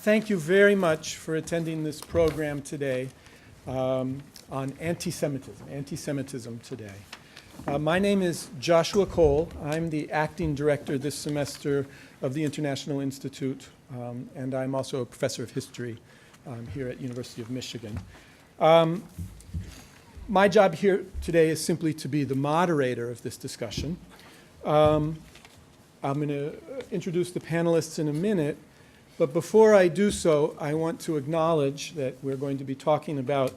Thank you very much for attending this program today on anti-Semitism today. My name is Joshua Cole. I'm the acting director this semester of the International Institute, and I'm also a professor of history here at University of Michigan. My job here today is simply to be the moderator of this discussion. I'm going to introduce the panelists in a minute, but before I do so, I want to acknowledge that we're going to be talking about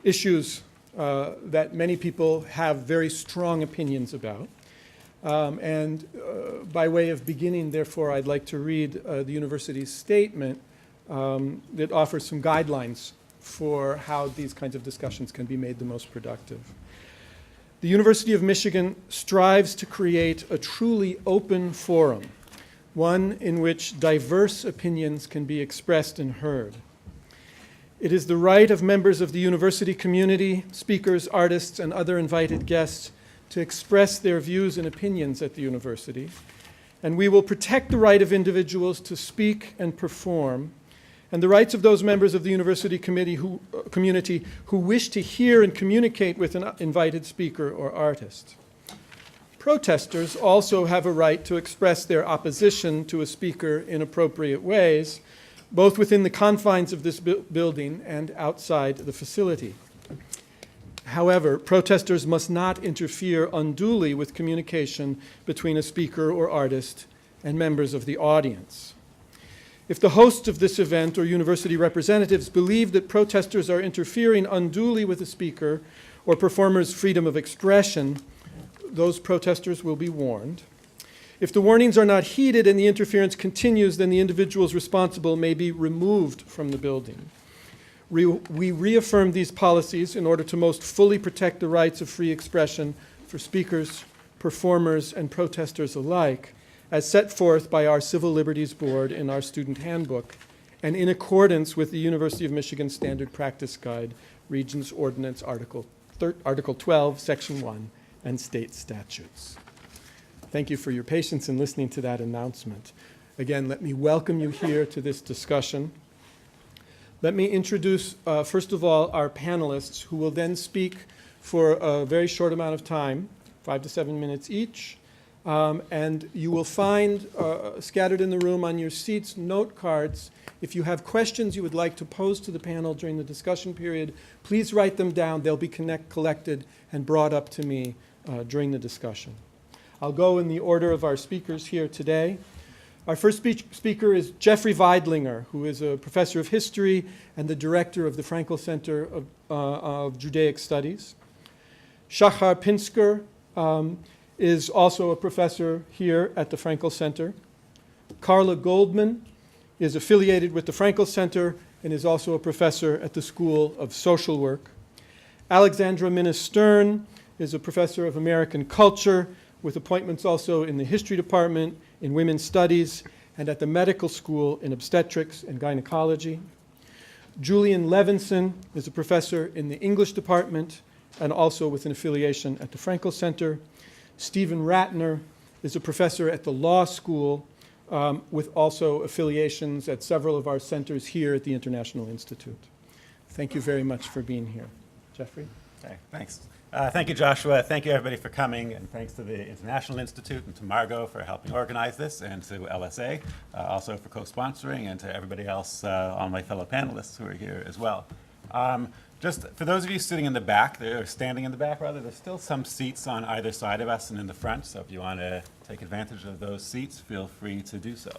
issues that many people have very strong opinions about. By way of beginning, therefore, I'd like to read the university's statement that offers some guidelines for how these kinds of discussions can be made the most productive. The University of Michigan strives to create a truly open forum, one in which diverse opinions can be expressed and heard. It is the right of members of the university community, speakers, artists, and other invited guests to express their views and opinions at the university, and we will protect the right of individuals to speak and perform, and the rights of those members of the university community who wish to hear and communicate with an invited speaker or artist. Protesters also have a right to express their opposition to a speaker in appropriate ways, both within the confines of this building and outside the facility. However, protesters must not interfere unduly with communication between a speaker or artist and members of the audience. If the hosts of this event or university representatives believe that protesters are interfering unduly with a speaker or performer's freedom of expression, those protesters will be warned. If the warnings are not heeded and the interference continues, then the individuals responsible may be removed from the building. We reaffirm these policies in order to most fully protect the rights of free expression for speakers, performers, and protesters alike, as set forth by our Civil Liberties Board in our student handbook, and in accordance with the University of Michigan Standard Practice Guide, Regents Ordinance Article 12, Section 1, and state statutes. Thank you for your patience in listening to that announcement. Again, let me welcome you here to this discussion. Let me introduce, first of all, our panelists, who will then speak for a very short amount of time, 5 to 7 minutes each. And you will find scattered in the room on your seats note cards. If you have questions you would like to pose to the panel during the discussion period, please write them down. They'll be collected and brought up to me during the discussion. I'll go in the order of our speakers here today. Our first speaker is Jeffrey Weidlinger, who is a professor of history and the director of the Frankel Center of Judaic Studies. Shachar Pinsker is also a professor here at the Frankel Center. Karla Goldman is affiliated with the Frankel Center and is also a professor at the School of Social Work. Alexandra Minna-Stern is a professor of American culture with appointments also in the history department, in women's studies, and at the medical school in obstetrics and gynecology. Julian Levinson is a professor in the English department and also with an affiliation at the Frankel Center. Stephen Ratner is a professor at the law school with also affiliations at several of our centers here at the International Institute. Thank you very much for being here. Jeffrey? Okay, thanks. Thank you, Joshua. Thank you, everybody, for coming, and thanks to the International Institute and to Margot for helping organize this, and to LSA also for co-sponsoring, and to everybody else, all my fellow panelists who are here as well. Just for those of you sitting in the back, or standing in the back rather, there's still some seats on either side of us and in the front, so if you want to take advantage of those seats, feel free to do so.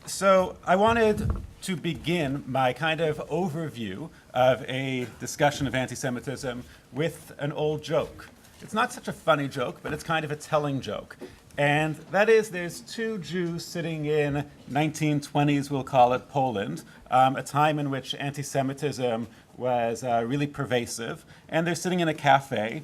So I wanted to begin my kind of overview of a discussion of anti-Semitism with an old joke. It's not such a funny joke, but it's kind of a telling joke. And that is, there's two Jews sitting in 1920s, we'll call it, Poland, a time in which anti-Semitism was really pervasive, and they're sitting in a cafe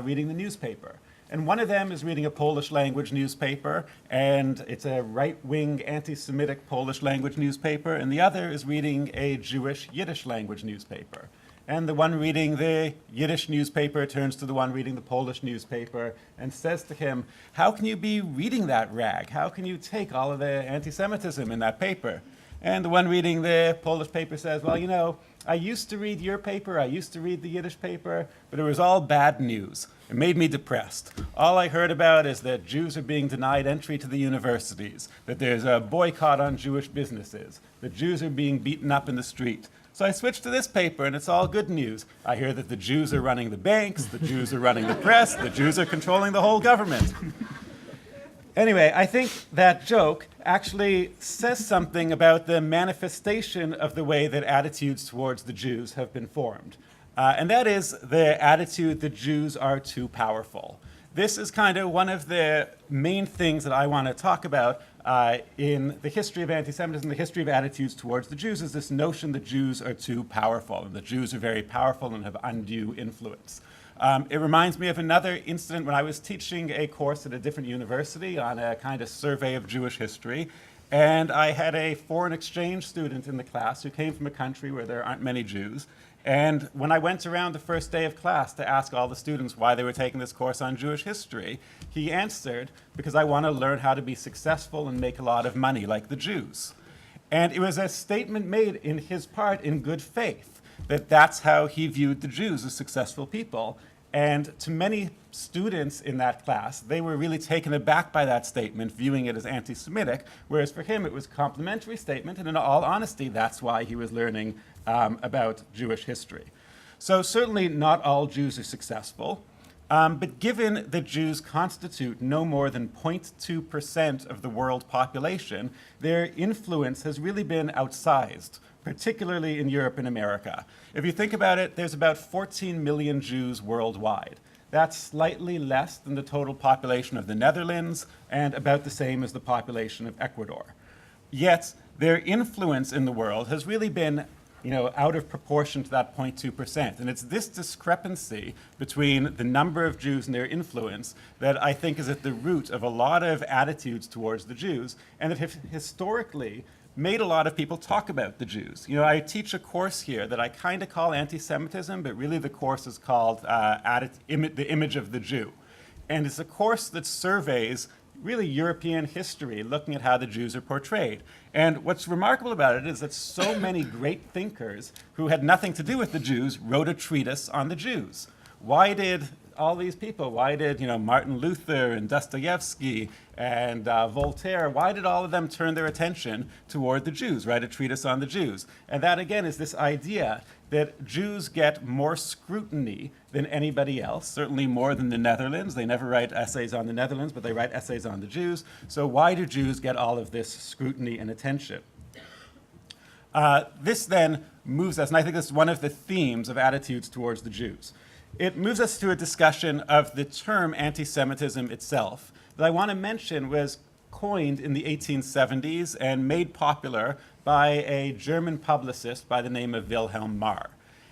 reading the newspaper. And one of them is reading a Polish language newspaper, and it's a right-wing anti-Semitic Polish language newspaper, and the other is reading a Jewish Yiddish language newspaper. And the one reading the Yiddish newspaper turns to the one reading the Polish newspaper and says to him, "How can you be reading that rag? How can you take all of the anti-Semitism in that paper?" And the one reading the Polish paper says, well, you know, I used to read your paper, I used to read the Yiddish paper, but it was all bad news. It made me depressed. All I heard about is that Jews are being denied entry to the universities, that there's a boycott on Jewish businesses, that Jews are being beaten up in the street. So I switched to this paper, and it's all good news. I hear that the Jews are running the banks, the Jews are running the press, the Jews are controlling the whole government. Anyway, I think that joke actually says something about the manifestation of the way that attitudes towards the Jews have been formed. And that is the attitude that Jews are too powerful. This is kind of one of the main things that I want to talk about in the history of anti-Semitism, the history of attitudes towards the Jews, is this notion that Jews are too powerful, and that Jews are very powerful and have undue influence. It reminds me of another incident when I was teaching a course at a different university on a kind of survey of Jewish history. And I had a foreign exchange student in the class who came from a country where there aren't many Jews. And when I went around the first day of class to ask all the students why they were taking this course on Jewish history, he answered, because I want to learn how to be successful and make a lot of money like the Jews. And it was a statement made in his part in good faith, that that's how he viewed the Jews as successful people. And to many students in that class, they were really taken aback by that statement, viewing it as anti-Semitic, whereas for him it was a complimentary statement, and in all honesty, that's why he was learning about Jewish history. So certainly not all Jews are successful, but given that Jews constitute no more than 0.2% of the world population, their influence has really been outsized, particularly in Europe and America. If you think about it, there's about 14 million Jews worldwide. That's slightly less than the total population of the Netherlands and about the same as the population of Ecuador. Yet their influence in the world has really been out of proportion to that 0.2%. And it's this discrepancy between the number of Jews and their influence that I think is at the root of a lot of attitudes towards the Jews, and that have historically made a lot of people talk about the Jews. I teach a course here that I kind of call anti-Semitism, but really the course is called The Image of the Jew. And it's a course that surveys really European history, looking at how the Jews are portrayed. And what's remarkable about it is that so many great thinkers who had nothing to do with the Jews wrote a treatise on the Jews. Why did all these people, why did Martin Luther and Dostoevsky and Voltaire, why did all of them turn their attention toward the Jews, write a treatise on the Jews? And that again is this idea that Jews get more scrutiny than anybody else, certainly more than the Netherlands. They never write essays on the Netherlands, but they write essays on the Jews. So why do Jews get all of this scrutiny and attention? This then moves us, and I think this is one of the themes of attitudes towards the Jews. It moves us to a discussion of the term anti-Semitism itself that I want to mention was coined in the 1870s and made popular by a German publicist by the name of Wilhelm Marr.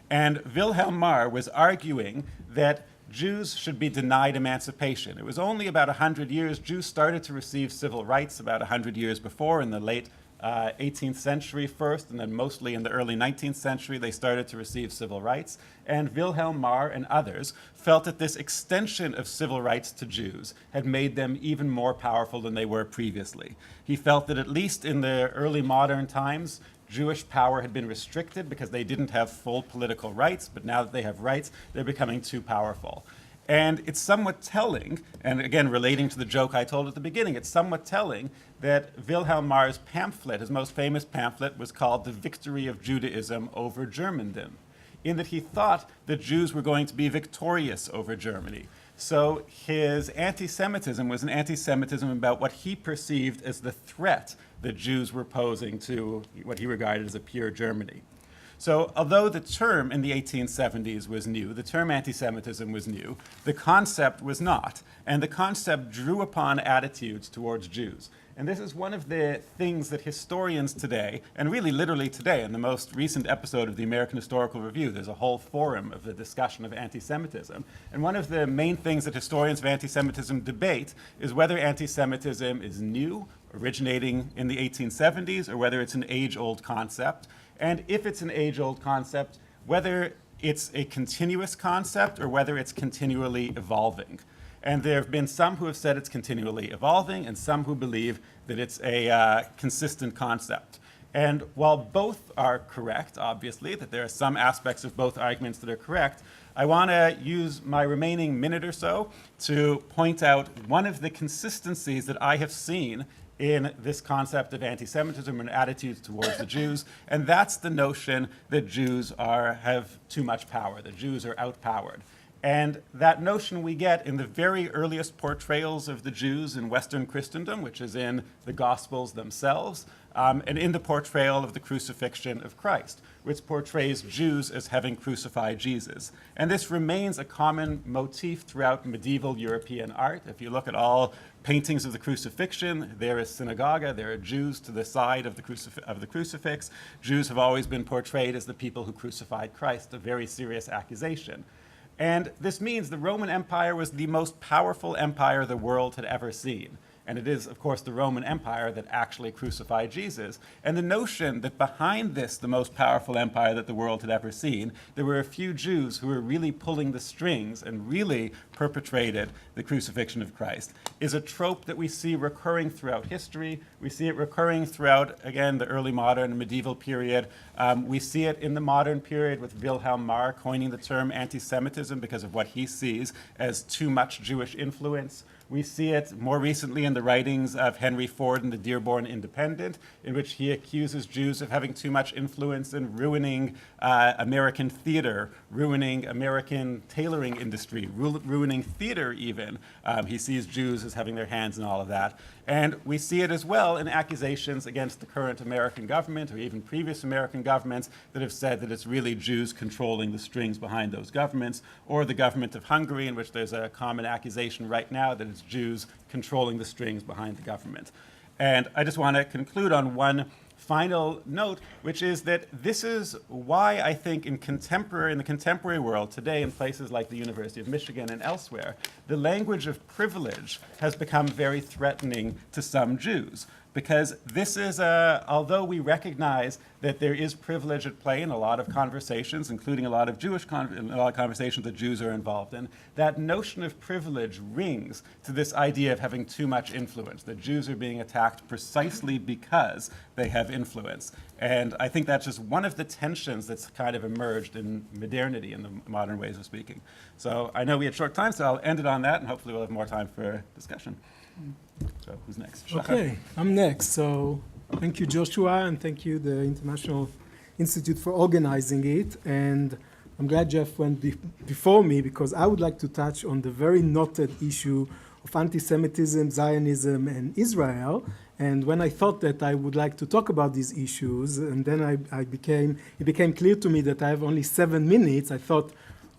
And Wilhelm Marr was arguing that Jews should be denied emancipation. It was only about 100 years. Jews started to receive civil rights about 100 years before, in the late 18th century first, and then mostly in the early 19th century, they started to receive civil rights. And Wilhelm Marr and others felt that this extension of civil rights to Jews had made them even more powerful than they were previously. He felt that at least in the early modern times, Jewish power had been restricted because they didn't have full political rights, but now that they have rights, they're becoming too powerful. And it's somewhat telling, and again, relating to the joke I told at the beginning, it's somewhat telling that Wilhelm Marr's pamphlet, his most famous pamphlet, was called The Victory of Judaism over Germandom, in that he thought that Jews were going to be victorious over Germany. So his anti-Semitism was an anti-Semitism about what he perceived as the threat that Jews were posing to what he regarded as a pure Germany. So although the term in the 1870s was new, the term anti-Semitism was new, the concept was not. And the concept drew upon attitudes towards Jews. And this is one of the things that historians today, and really literally today, in the most recent episode of the American Historical Review, there's a whole forum of the discussion of anti-Semitism. And one of the main things that historians of anti-Semitism debate is whether anti-Semitism is new, originating in the 1870s, or whether it's an age-old concept. And if it's an age-old concept, whether it's a continuous concept or whether it's continually evolving. And there have been some who have said it's continually evolving and some who believe that it's a consistent concept. And while both are correct, obviously, that there are some aspects of both arguments that are correct, I want to use my remaining minute or so to point out one of the consistencies that I have seen in this concept of anti-Semitism and attitudes towards the Jews, and that's the notion that Jews have too much power, that Jews are outpowered. And that notion we get in the very earliest portrayals of the Jews in Western Christendom, which is in the Gospels themselves, and in the portrayal of the crucifixion of Christ, which portrays Jews as having crucified Jesus. And this remains a common motif throughout medieval European art. If you look at all paintings of the crucifixion, there is synagogue, there are Jews to the side of the crucifix. Jews have always been portrayed as the people who crucified Christ, a very serious accusation. And this means the Roman Empire was the most powerful empire the world had ever seen. And it is, of course, the Roman Empire that actually crucified Jesus. And the notion that behind this, the most powerful empire that the world had ever seen, there were a few Jews who were really pulling the strings and really perpetrated the crucifixion of Christ, is a trope that we see recurring throughout history. We see it recurring throughout, again, the early modern medieval period. We see it in the modern period with Wilhelm Marr coining the term anti-Semitism because of what he sees as too much Jewish influence. We see it more recently in the writings of Henry Ford in the Dearborn Independent, in which he accuses Jews of having too much influence in ruining American theater, ruining American tailoring industry, ruining theater even. He sees Jews as having their hands in all of that. And we see it as well in accusations against the current American government or even previous American governments that have said that it's really Jews controlling the strings behind those governments, or the government of Hungary, in which there's a common accusation right now that it's Jews controlling the strings behind the government. And I just want to conclude on one final note, which is that this is why I think in the contemporary world today, in places like the University of Michigan and elsewhere, the language of privilege has become very threatening to some Jews. Because this is although we recognize that there is privilege at play in a lot of conversations, including a lot of conversations that Jews are involved in, that notion of privilege rings to this idea of having too much influence, that Jews are being attacked precisely because they have influence. And I think that's just one of the tensions that's kind of emerged in modernity, in the modern ways of speaking. So I know we had short time, so I'll end it on that, and hopefully we'll have more time for discussion. So who's next? Shachar. Okay, I'm next. So thank you, Joshua, and thank you, the International Institute, for organizing it. And I'm glad Jeff went before me, because I would like to touch on the very knotted issue of anti-Semitism, Zionism, and Israel. And when I thought that I would like to talk about these issues, and then it became clear to me that I have only 7 minutes, I thought,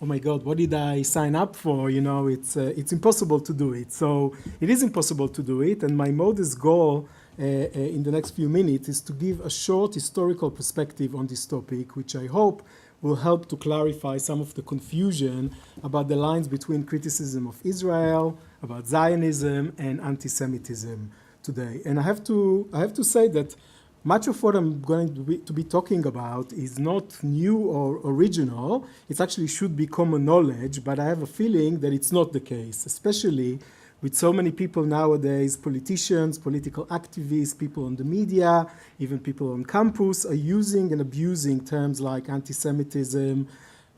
oh my God, what did I sign up for? You know, it's impossible to do it. So it is impossible to do it, and my modest goal in the next few minutes is to give a short historical perspective on this topic, which I hope will help to clarify some of the confusion about the lines between criticism of Israel, about Zionism, and anti-Semitism today. And I have to say that much of what I'm going to be talking about is not new or original. It actually should be common knowledge, but I have a feeling that it's not the case, especially with so many people nowadays, politicians, political activists, people on the media, even people on campus, are using and abusing terms like anti-Semitism,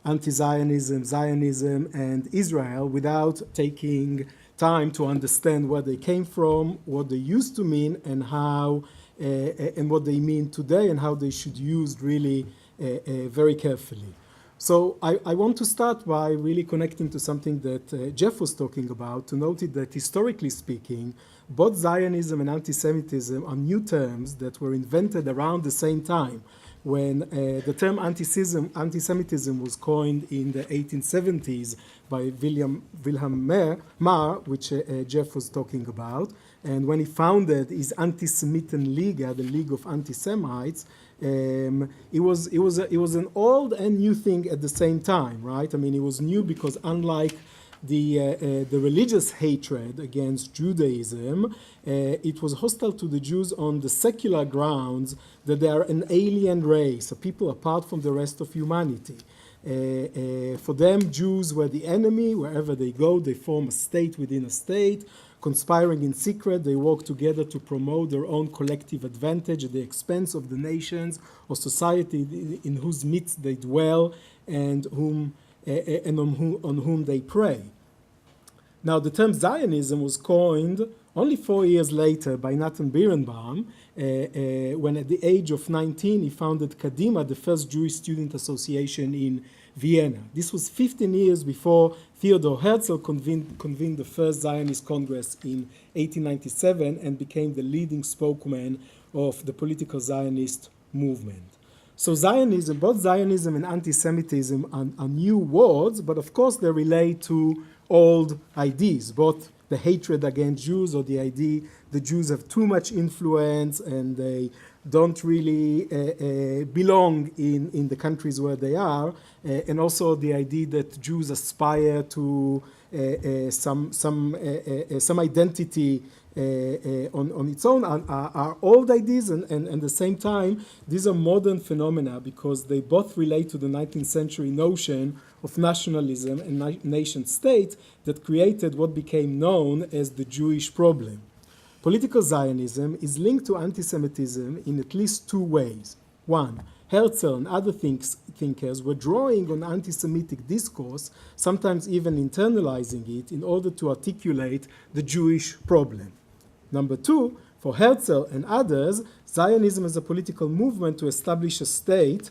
anti-Zionism, Zionism, and Israel without taking time to understand where they came from, what they used to mean, and how and what they mean today, and how they should use really very carefully. So I want to start by really connecting to something that Jeff was talking about, to note that historically speaking, both Zionism and anti-Semitism are new terms that were invented around the same time, when the term anti-Semitism was coined in the 1870s by Wilhelm Marr, which Jeff was talking about. And when he founded his Antisemitenliga, the League of Anti-Semites, it was an old and new thing at the same time, right? I mean, it was new because unlike the religious hatred against Judaism, it was hostile to the Jews on the secular grounds that they are an alien race, a people apart from the rest of humanity, For them, Jews were the enemy. Wherever they go, they form a state within a state. Conspiring in secret, they work together to promote their own collective advantage at the expense of the nations or society in whose midst they dwell and on whom they prey. Now, the term Zionism was coined only 4 years later by Nathan Birnbaum, when at the age of 19 he founded Kadima, the first Jewish student association in Vienna. This was 15 years before Theodor Herzl convened the first Zionist Congress in 1897 and became the leading spokesman of the political Zionist movement. So Zionism, both Zionism and anti-Semitism are new words, but of course they relate to old ideas, both the hatred against Jews or the idea the Jews have too much influence and they don't really belong in the countries where they are, and also the idea that Jews aspire to some identity on its own are old ideas, and at the same time these are modern phenomena because they both relate to the 19th century notion of nationalism and nation state that created what became known as the Jewish problem. Political Zionism is linked to anti-Semitism in at least two ways. One, Herzl and other thinkers were drawing on anti-Semitic discourse, sometimes even internalizing it in order to articulate the Jewish problem. Number two, for Herzl and others, Zionism as a political movement to establish a state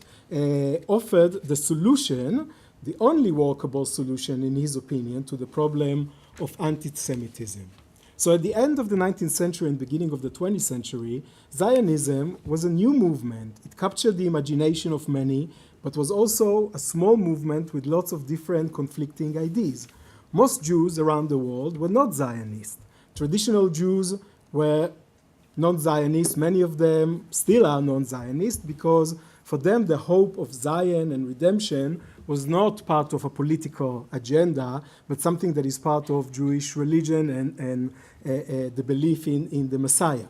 offered the solution, the only workable solution in his opinion, to the problem of anti-Semitism. So at the end of the 19th century and beginning of the 20th century, Zionism was a new movement. It captured the imagination of many, but was also a small movement with lots of different conflicting ideas. Most Jews around the world were not Zionist. Traditional Jews were non-Zionist. Many of them still are non-Zionist because for them the hope of Zion and redemption was not part of a political agenda, but something that is part of Jewish religion and the belief in the Messiah.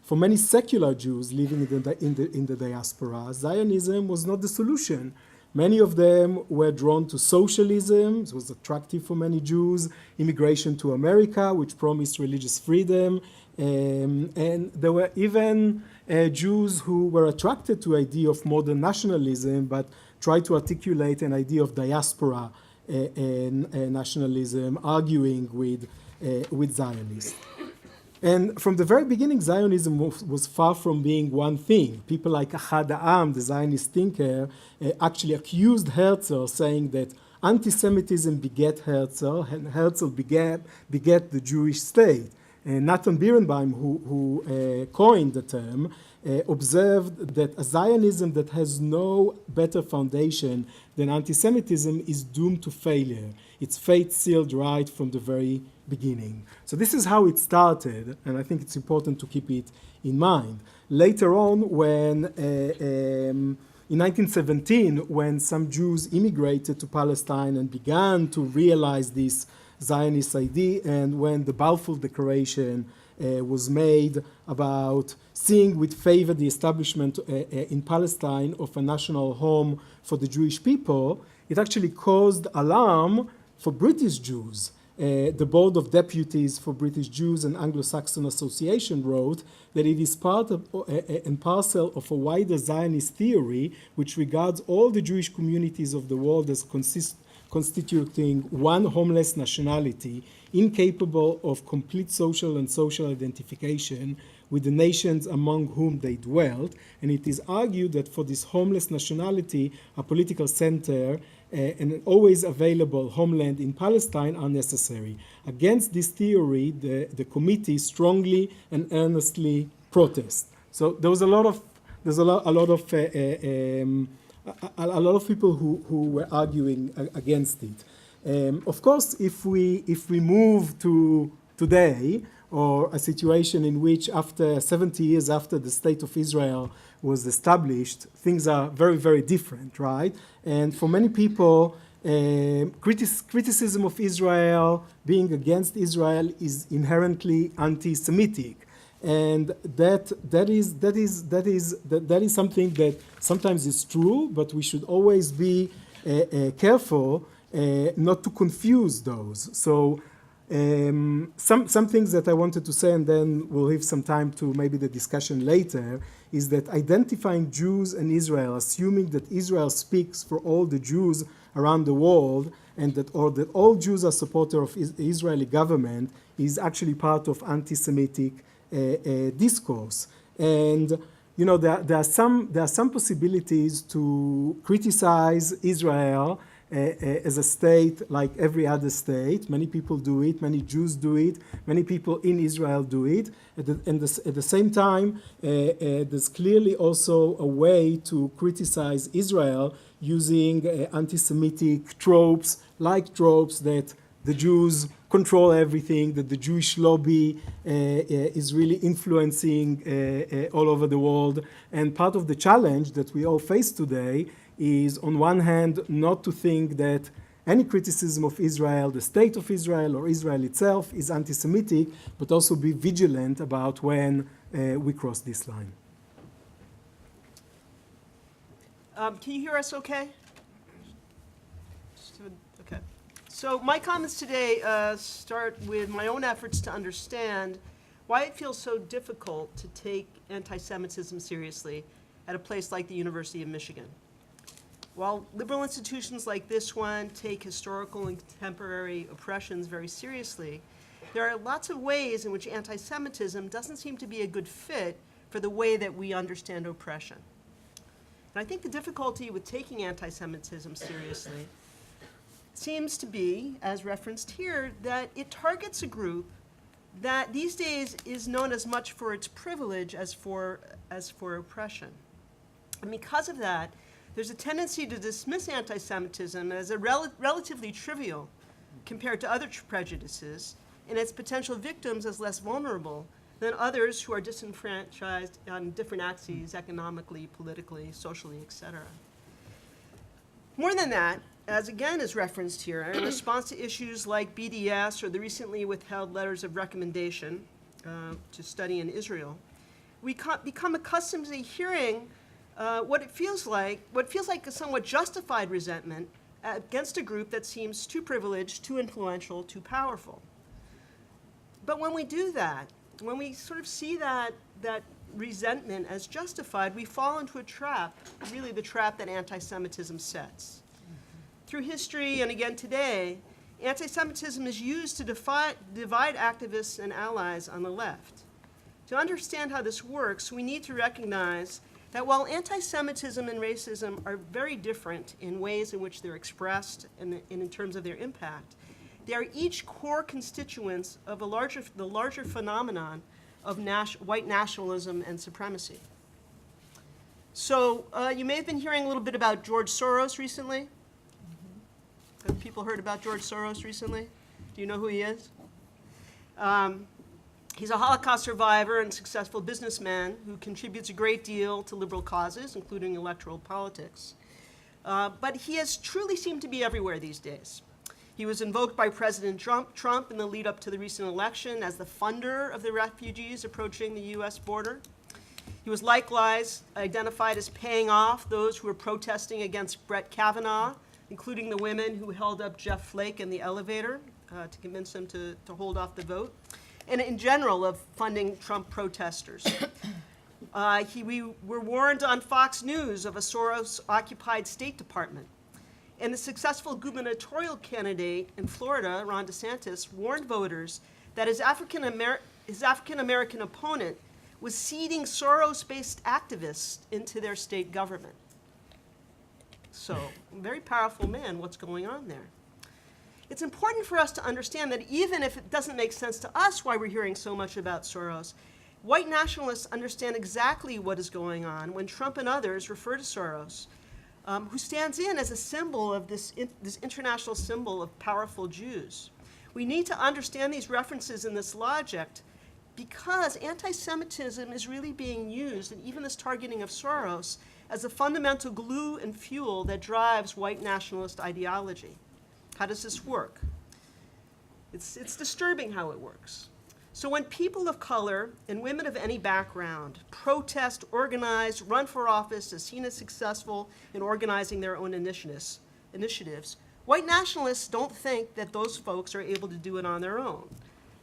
For many secular Jews living in the diaspora, Zionism was not the solution. Many of them were drawn to socialism. It was attractive for many Jews. Immigration to America, which promised religious freedom. And there were even Jews who were attracted to the idea of modern nationalism, but tried to articulate an idea of diaspora nationalism, arguing with Zionists. And from the very beginning, Zionism was far from being one thing. People like Ahad Ha'am, the Zionist thinker, actually accused Herzl, saying that anti-Semitism beget Herzl, and Herzl beget the Jewish state. Nathan Birnbaum, who coined the term, observed that a Zionism that has no better foundation than anti-Semitism is doomed to failure. Its fate sealed right from the very beginning. So this is how it started, and I think it's important to keep it in mind. Later on, when in 1917, when some Jews immigrated to Palestine and began to realize this Zionist idea, and when the Balfour Declaration was made about seeing with favor the establishment in Palestine of a national home for the Jewish people, it actually caused alarm for British Jews. The Board of Deputies for British Jews and Anglo-Saxon Association wrote that it is part of and parcel of a wider Zionist theory which regards all the Jewish communities of the world as constituting one homeless nationality, incapable of complete social and social identification with the nations among whom they dwelt, and it is argued that for this homeless nationality, a political center and an always available homeland in Palestine are necessary. Against this theory, the committee strongly and earnestly protest. So there was a lot of people who were arguing against it. Of course, if we move to today, or a situation in which after 70 years after the State of Israel was established, things are very, very different, right? And for many people, criticism of Israel, being against Israel, is inherently anti-Semitic. And that is something that sometimes is true, but we should always be careful not to confuse those. So some things that I wanted to say, and then we'll leave some time to maybe the discussion later, is that identifying Jews and Israel, assuming that Israel speaks for all the Jews around the world, and that all Jews are supporters of the Israeli government, is actually part of anti-Semitic discourse. And you know, there are some possibilities to criticize Israel as a state like every other state. Many people do it, many Jews do it, many people in Israel do it. At the same time, there's clearly also a way to criticize Israel using anti-Semitic tropes, like tropes that the Jews control everything, that the Jewish lobby is really influencing all over the world. And part of the challenge that we all face today is, on one hand, not to think that any criticism of Israel, the state of Israel, or Israel itself is anti-Semitic, but also be vigilant about when we cross this line. Can you hear us okay? Okay. So my comments today start with my own efforts to understand why it feels so difficult to take anti-Semitism seriously at a place like the University of Michigan. While liberal institutions like this one take historical and contemporary oppressions very seriously, there are lots of ways in which anti-Semitism doesn't seem to be a good fit for the way that we understand oppression. And I think the difficulty with taking anti-Semitism seriously seems to be, as referenced here, that it targets a group that these days is known as much for its privilege as for oppression. And because of that, there's a tendency to dismiss anti-Semitism as a relatively trivial compared to other prejudices, and its potential victims as less vulnerable than others who are disenfranchised on different axes, economically, politically, socially, etc. More than that, as again is referenced here, in response to issues like BDS or the recently withheld letters of recommendation to study in Israel, we become accustomed to hearing what feels like a somewhat justified resentment against a group that seems too privileged, too influential, too powerful. But when we do that, when we sort of see that resentment as justified, we fall into a trap, really the trap that anti-Semitism sets. Through history and again today, anti-Semitism is used to divide activists and allies on the left. To understand how this works, we need to recognize that while anti-Semitism and racism are very different in ways in which they're expressed and in terms of their impact, they are each core constituents of the larger phenomenon of white nationalism and supremacy. So you may have been hearing a little bit about George Soros recently. Have people heard about George Soros recently? Do you know who he is? He's a Holocaust survivor and successful businessman who contributes a great deal to liberal causes, including electoral politics. But he has truly seemed to be everywhere these days. He was invoked by President Trump in the lead up to the recent election as the funder of the refugees approaching the US border. He was likewise identified as paying off those who were protesting against Brett Kavanaugh, including the women who held up Jeff Flake in the elevator to convince him to hold off the vote, and in general of funding Trump protesters. We were warned on Fox News of a Soros-occupied State Department. And the successful gubernatorial candidate in Florida, Ron DeSantis, warned voters that his African-American opponent was seeding Soros-based activists into their state government. So, a very powerful man, what's going on there? It's important for us to understand that even if it doesn't make sense to us why we're hearing so much about Soros, white nationalists understand exactly what is going on when Trump and others refer to Soros, who stands in as a symbol of this international symbol of powerful Jews. We need to understand these references in this logic because anti-Semitism is really being used, and even this targeting of Soros, as a fundamental glue and fuel that drives white nationalist ideology. How does this work? It's disturbing how it works. So when people of color and women of any background protest, organize, run for office, as seen as successful in organizing their own initiatives, initiatives, white nationalists don't think that those folks are able to do it on their own.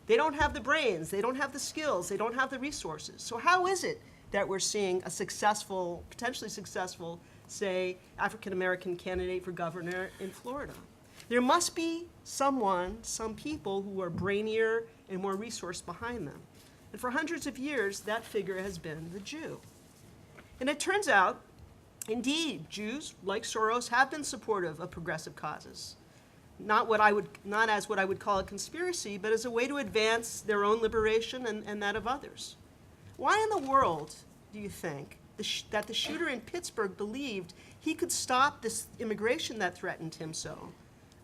They don't have the brains, they don't have the skills, they don't have the resources. So how is it that we're seeing a successful, potentially successful, say, African-American candidate for governor in Florida? There must be someone, some people who are brainier and more resourced behind them. And for hundreds of years, that figure has been the Jew. And it turns out, indeed, Jews, like Soros, have been supportive of progressive causes. Not as what I would call a conspiracy, but as a way to advance their own liberation and that of others. Why in the world do you think that the shooter in Pittsburgh believed he could stop this immigration that threatened him so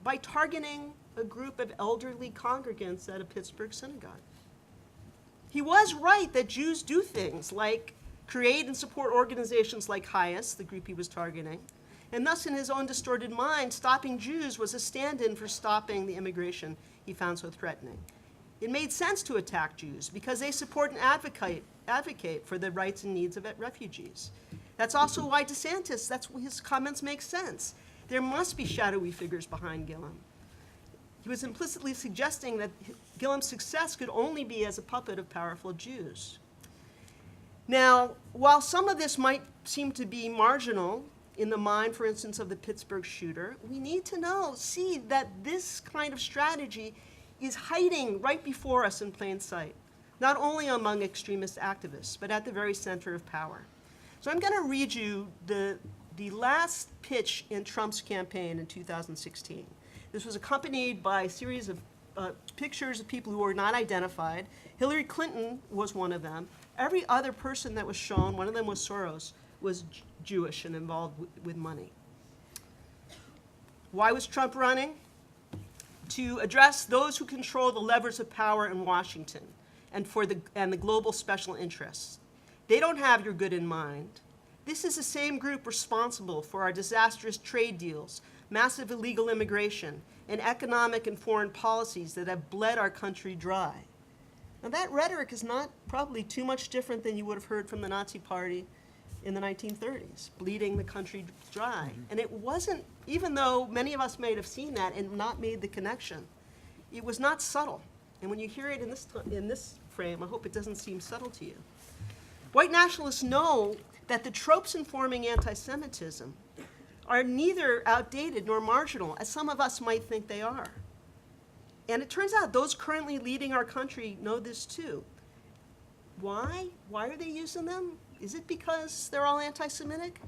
by targeting a group of elderly congregants at a Pittsburgh synagogue? He was right that Jews do things like create and support organizations like HIAS, the group he was targeting, and thus in his own distorted mind, stopping Jews was a stand-in for stopping the immigration he found so threatening. It made sense to attack Jews because they support and advocate for the rights and needs of refugees. That's also why DeSantis, his comments make sense. There must be shadowy figures behind Gillum. He was implicitly suggesting that Gillum's success could only be as a puppet of powerful Jews. Now, while some of this might seem to be marginal in the mind, for instance, of the Pittsburgh shooter, we need to see that this kind of strategy is hiding right before us in plain sight, not only among extremist activists, but at the very center of power. So I'm going to read you the last pitch in Trump's campaign in 2016. This was accompanied by a series of pictures of people who were not identified. Hillary Clinton was one of them. Every other person that was shown, one of them was Soros, was Jewish and involved with money. Why was Trump running? To address those who control the levers of power in Washington and the global special interests. They don't have your good in mind. This is the same group responsible for our disastrous trade deals, massive illegal immigration, and economic and foreign policies that have bled our country dry. Now that rhetoric is not probably too much different than you would have heard from the Nazi Party in the 1930s, bleeding the country dry. And it wasn't, even though many of us may have seen that and not made the connection, it was not subtle. And when you hear it in this frame, I hope it doesn't seem subtle to you. White nationalists know that the tropes informing anti-Semitism are neither outdated nor marginal, as some of us might think they are. And it turns out those currently leading our country know this too. Why? Why are they using them? Is it because they're all anti-Semitic?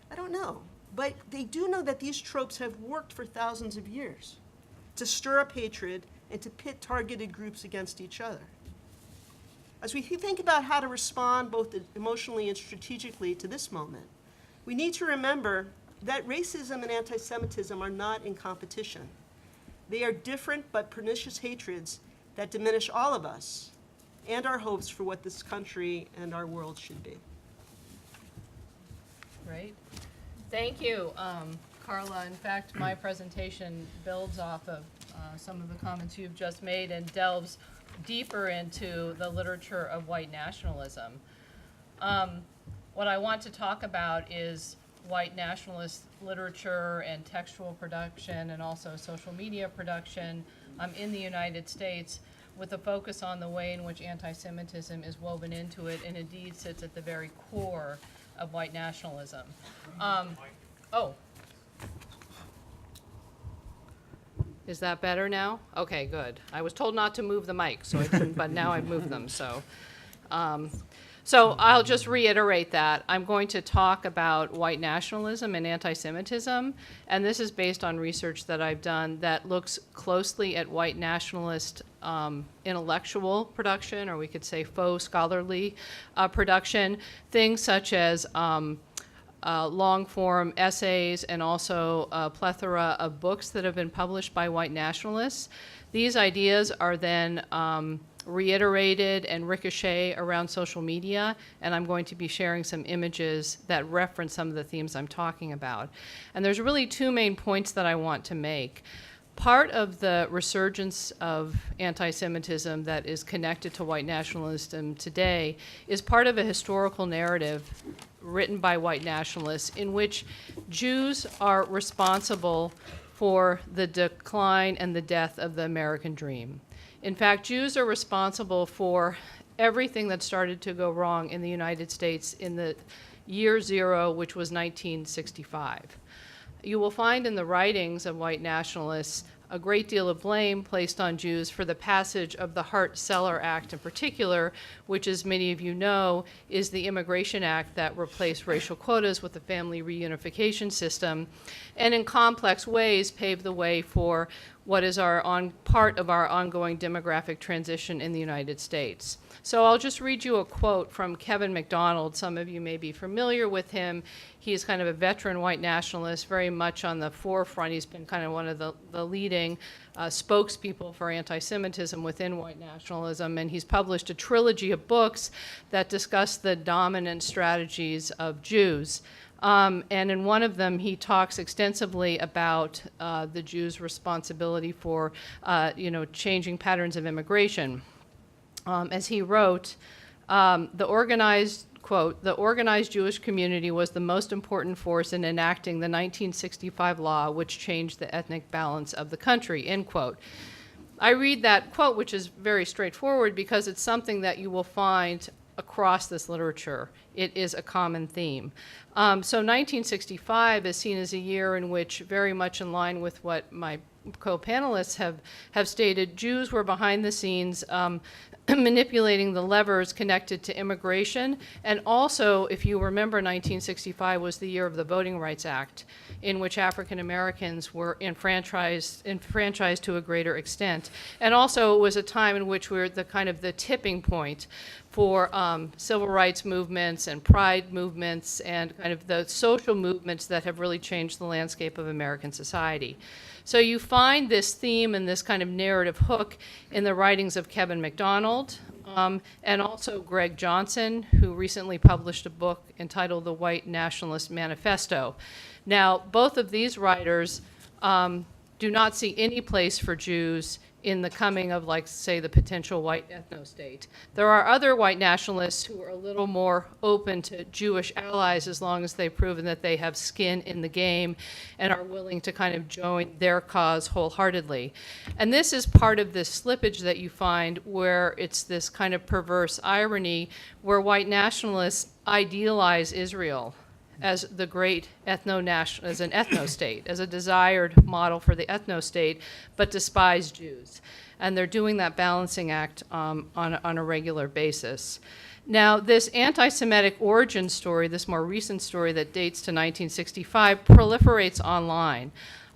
I don't know. But they do know that these tropes have worked for thousands of years to stir up hatred and to pit targeted groups against each other. As we think about how to respond both emotionally and strategically to this moment, we need to remember that racism and anti-Semitism are not in competition. They are different but pernicious hatreds that diminish all of us and our hopes for what this country and our world should be. Great. Thank you, Karla. In fact, my presentation builds off of some of the comments you've just made and delves deeper into the literature of white nationalism. What I want to talk about is white nationalist literature and textual production and also social media production in the United States, with a focus on the way in which anti-Semitism is woven into it and indeed sits at the very core of white nationalism. Oh. Is that better now? Okay, good. I was told not to move the mic, so I couldn't, but now I've moved them, so. So I'll just reiterate that. I'm going to talk about white nationalism and anti-Semitism, and this is based on research that I've done that looks closely at white nationalist intellectual production, or we could say faux scholarly production, things such as long-form essays and also a plethora of books that have been published by white nationalists. These ideas are then reiterated and ricochet around social media, and I'm going to be sharing some images that reference some of the themes I'm talking about. And there's really two main points that I want to make. Part of the resurgence of anti-Semitism that is connected to white nationalism today is part of a historical narrative written by white nationalists in which Jews are responsible for the decline and the death of the American dream. In fact, Jews are responsible for everything that started to go wrong in the United States in the year zero, which was 1965. You will find in the writings of white nationalists a great deal of blame placed on Jews for the passage of the Hart-Celler Act in particular, which, as many of you know, is the Immigration Act that replaced racial quotas with the family reunification system, and in complex ways paved the way for what is part of our ongoing demographic transition in the United States. So I'll just read you a quote from Kevin MacDonald. Some of you may be familiar with him. He's kind of a veteran white nationalist, very much on the forefront. He's been kind of one of the leading spokespeople for anti-Semitism within white nationalism, and he's published a trilogy of books that discuss the dominant strategies of Jews. And in one of them, he talks extensively about the Jews' responsibility for, changing patterns of immigration. As he wrote, the organized Jewish community was the most important force in enacting the 1965 law, which changed the ethnic balance of the country, end quote. I read that quote, which is very straightforward, because it's something that you will find across this literature. It is a common theme. So 1965 is seen as a year in which, very much in line with what my co-panelists have stated, Jews were behind the scenes manipulating the levers connected to immigration. And also, if you remember, 1965 was the year of the Voting Rights Act, in which African Americans were enfranchised to a greater extent. And also, it was a time in which we were at the tipping point for civil rights movements and pride movements and kind of the social movements that have really changed the landscape of American society. So you find this theme and this kind of narrative hook in the writings of Kevin MacDonald and also Greg Johnson, who recently published a book entitled The White Nationalist Manifesto. Now, both of these writers do not see any place for Jews in the coming of, say, the potential white ethno-state. There are other white nationalists who are a little more open to Jewish allies as long as they've proven that they have skin in the game and are willing to kind of join their cause wholeheartedly. And this is part of this slippage that you find where it's this kind of perverse irony where white nationalists idealize Israel as the great as an ethno-state, as a desired model for the ethno-state, but despise Jews. And they're doing that balancing act on a regular basis. Now, this anti-Semitic origin story, this more recent story that dates to 1965, proliferates online.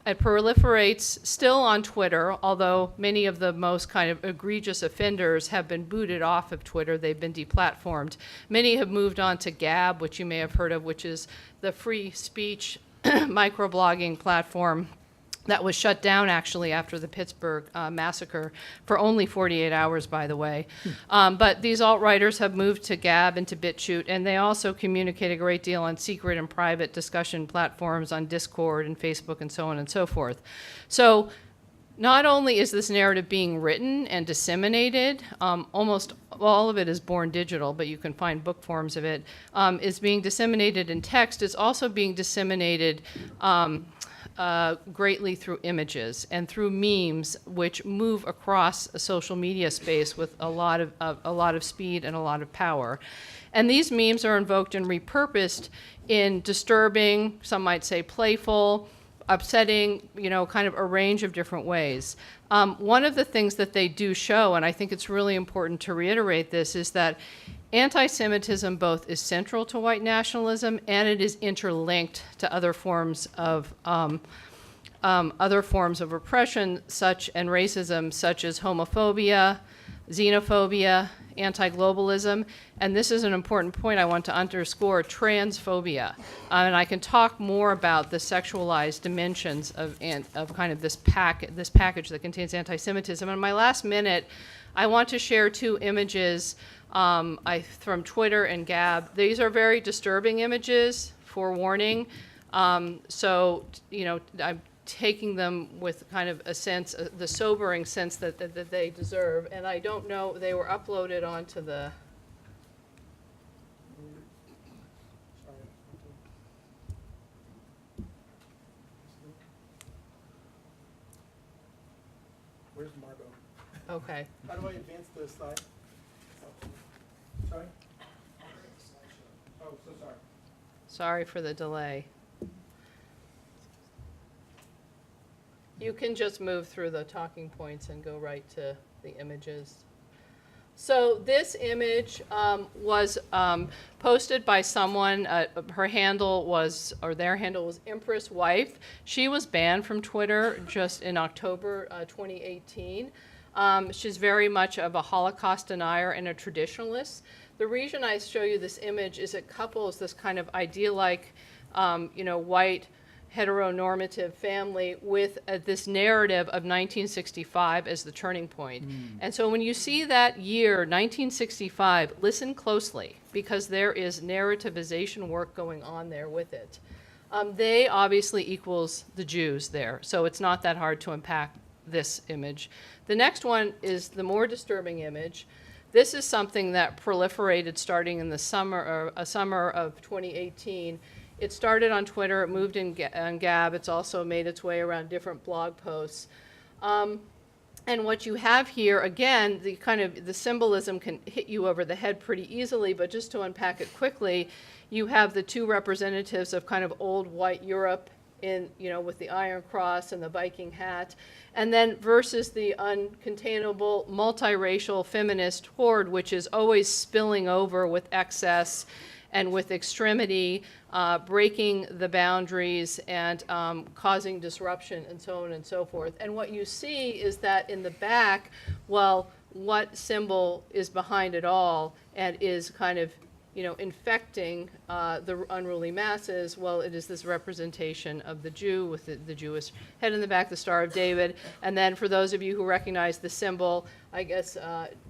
It proliferates still on Twitter, although many of the most kind of egregious offenders have been booted off of Twitter. They've been deplatformed. Many have moved on to Gab, which you may have heard of, which is the free speech microblogging platform that was shut down actually after the Pittsburgh massacre for only 48 hours, by the way. But these alt-writers have moved to Gab and to BitChute, and they also communicate a great deal on secret and private discussion platforms on Discord and Facebook and so on and so forth. So not only is this narrative being written and disseminated, almost all of it is born digital, but you can find book forms of it, is being disseminated in text. It's also being disseminated greatly through images and through memes, which move across a social media space with a lot of speed and a lot of power. And these memes are invoked and repurposed in disturbing, some might say playful, upsetting, kind of a range of different ways. One of the things that they do show, and I think it's really important to reiterate this, is that anti-Semitism both is central to white nationalism and it is interlinked to other forms of oppression and racism, such as homophobia, xenophobia, anti-globalism, and this is an important point I want to underscore, transphobia. And I can talk more about the sexualized dimensions of kind of this package that contains anti-Semitism. In my last minute, I want to share two images from Twitter and Gab. These are very disturbing images, forewarning. So, I'm taking them with kind of a sense, the sobering sense that they deserve. And I don't know, they were uploaded onto the, sorry, Okay. How do I advance the slide? Sorry? Oh, so sorry. Sorry for the delay. You can just move through the talking points and go right to the images. So this image was posted by someone. Her handle was, or their handle was Empress Wife. She was banned from Twitter just in October 2018. She's very much of a Holocaust denier and a traditionalist. The reason I show you this image is it couples this kind of ideal-like, white, heteronormative family with this narrative of 1965 as the turning point. And so when you see that year, 1965, listen closely, because there is narrativization work going on there with it. They obviously equals the Jews there, so it's not that hard to unpack this image. The next one is the more disturbing image. This is something that proliferated starting in the summer of 2018. It started on Twitter, it moved on Gab, it's also made its way around different blog posts. And what you have here, again, the symbolism can hit you over the head pretty easily, but just to unpack it quickly, you have the two representatives of kind of old white Europe with the Iron Cross and the Viking hat, and then versus the uncontainable multiracial feminist horde, which is always spilling over with excess and with extremity, breaking the boundaries and causing disruption and so on and so forth. And what you see is that in the back, well, what symbol is behind it all and is kind of infecting the unruly masses? Well, it is this representation of the Jew with the Jewish head in the back, the Star of David. And then for those of you who recognize the symbol, I guess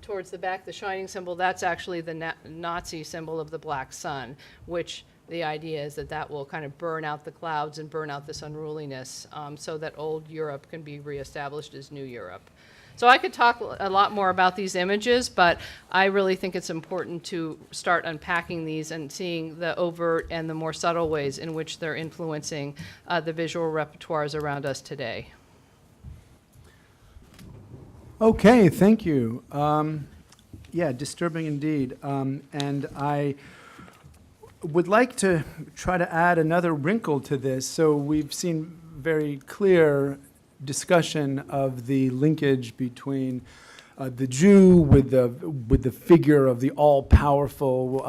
towards the back, the shining symbol, that's actually the Nazi symbol of the black sun, which the idea is that will kind of burn out the clouds and burn out this unruliness so that old Europe can be reestablished as new Europe. So I could talk a lot more about these images, but I really think it's important to start unpacking these and seeing the overt and the more subtle ways in which they're influencing the visual repertoires around us today. Okay, thank you. Yeah, disturbing indeed. And I would like to try to add another wrinkle to this. So we've seen very clear discussion of the linkage between the Jew with the figure of the all-powerful,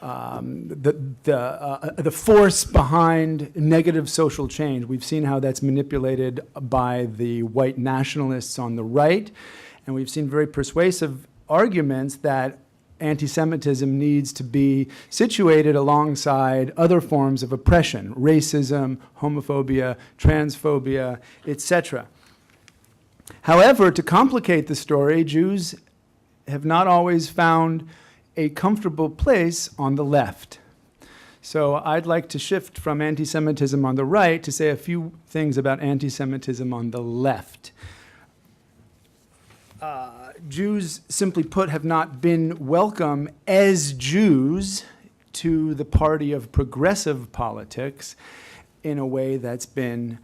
the force behind negative social change. We've seen how that's manipulated by the white nationalists on the right, and we've seen very persuasive arguments that anti-Semitism needs to be situated alongside other forms of oppression, racism, homophobia, transphobia, etc. However, to complicate the story, Jews have not always found a comfortable place on the left. So I'd like to shift from anti-Semitism on the right to say a few things about anti-Semitism on the left. Jews, simply put, have not been welcome as Jews to the party of progressive politics in a way that's been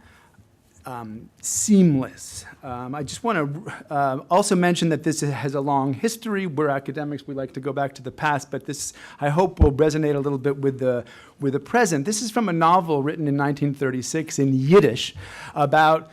seamless. I just want to also mention that this has a long history. We're academics, we like to go back to the past, but this, I hope, will resonate a little bit with the present. This is from a novel written in 1936 in Yiddish about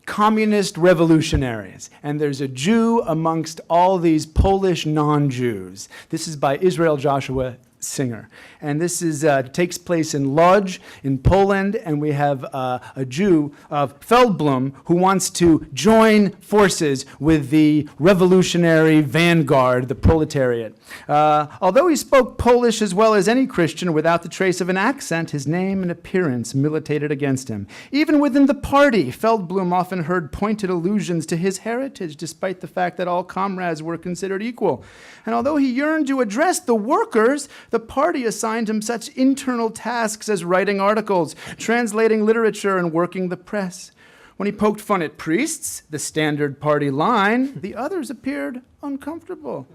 communist revolutionaries. And there's a Jew amongst all these Polish non-Jews. This is by Israel Joshua Singer. And this is takes place in Lodz in Poland, and we have a Jew of Feldblum who wants to join forces with the revolutionary vanguard, the proletariat. Although he spoke Polish as well as any Christian without the trace of an accent, his name and appearance militated against him. Even within the party, Feldblum often heard pointed allusions to his heritage, despite the fact that all comrades were considered equal. And although he yearned to address the workers, the party assigned him such internal tasks as writing articles, translating literature, and working the press. When he poked fun at priests, the standard party line, the others appeared uncomfortable.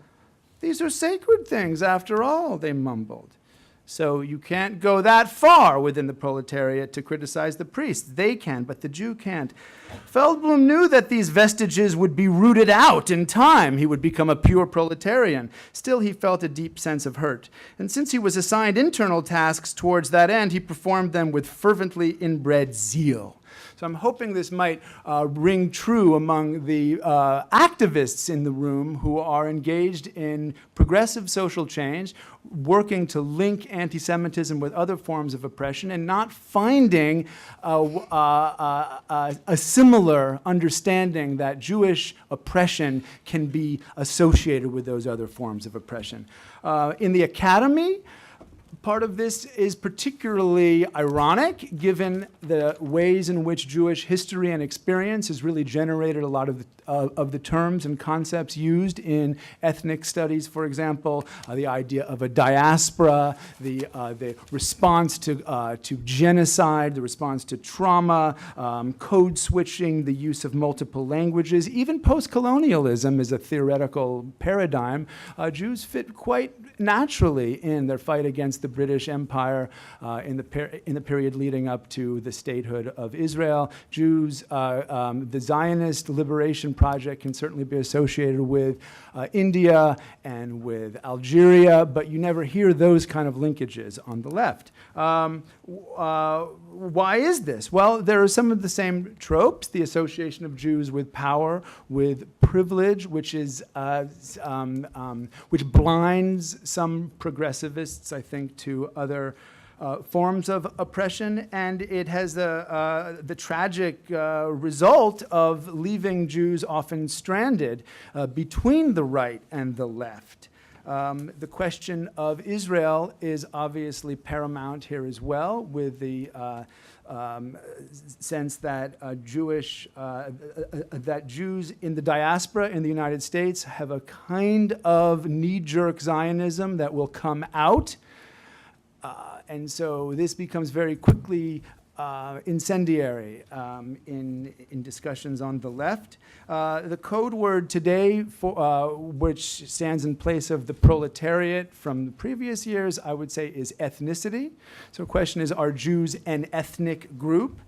These are sacred things, after all, they mumbled. So you can't go that far within the proletariat to criticize the priests. They can, but the Jew can't. Feldblum knew that these vestiges would be rooted out in time. He would become a pure proletarian. Still, he felt a deep sense of hurt. And since he was assigned internal tasks towards that end, he performed them with fervently inbred zeal. So I'm hoping this might ring true among the activists in the room who are engaged in progressive social change, working to link anti-Semitism with other forms of oppression and not finding a similar understanding that Jewish oppression can be associated with those other forms of oppression. In the academy, part of this is particularly ironic, given the ways in which Jewish history and experience has really generated a lot of the terms and concepts used in ethnic studies. For example, the idea of a diaspora, the response to genocide, the response to trauma, code switching, the use of multiple languages, even post-colonialism is a theoretical paradigm. Jews fit quite naturally in their fight against the British Empire in the period leading up to the statehood of Israel. Jews, the Zionist liberation project can certainly be associated with India and with Algeria, but you never hear those kind of linkages on the left. Why is this? Well, there are some of the same tropes, the association of Jews with power, with privilege, which blinds some progressivists, I think, to other forms of oppression, and it has the tragic result of leaving Jews often stranded between the right and the left. The question of Israel is obviously paramount here as well, with the sense that that Jews in the diaspora in the United States have a kind of knee-jerk Zionism that will come out. And so this becomes very quickly incendiary in discussions on the left. The code word today, which stands in place of the proletariat from the previous years, I would say is ethnicity. So the question is, are Jews an ethnic group?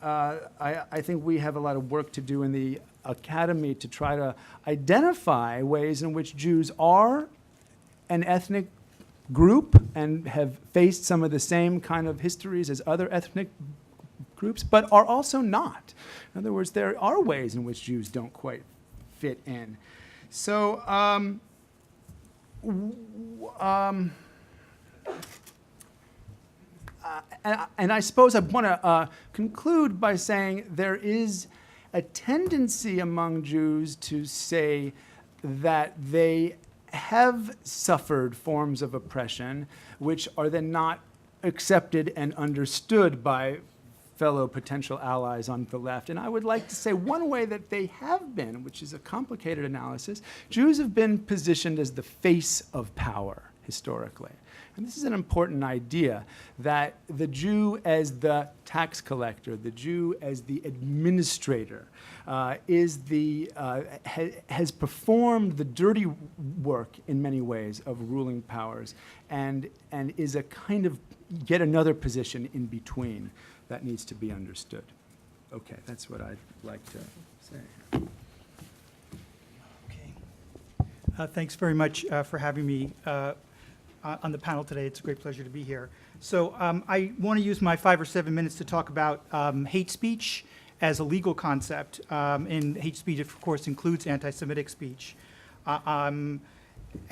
I think we have a lot of work to do in the academy to try to identify ways in which Jews are an ethnic group and have faced some of the same kind of histories as other ethnic groups, but are also not. In other words, there are ways in which Jews don't quite fit in. So, and I suppose I want to conclude by saying there is a tendency among Jews to say that they have suffered forms of oppression which are then not accepted and understood by fellow potential allies on the left. And I would like to say one way that they have been, which is a complicated analysis, Jews have been positioned as the face of power historically. And this is an important idea, that the Jew as the tax collector, the Jew as the administrator, has performed the dirty work in many ways of ruling powers, and is a kind of yet another position in between that needs to be understood. Okay, that's what I'd like to say. Okay. Thanks very much for having me on the panel today. It's a great pleasure to be here. So I want to use my 5 or 7 minutes to talk about hate speech as a legal concept. And hate speech, of course, includes anti-Semitic speech.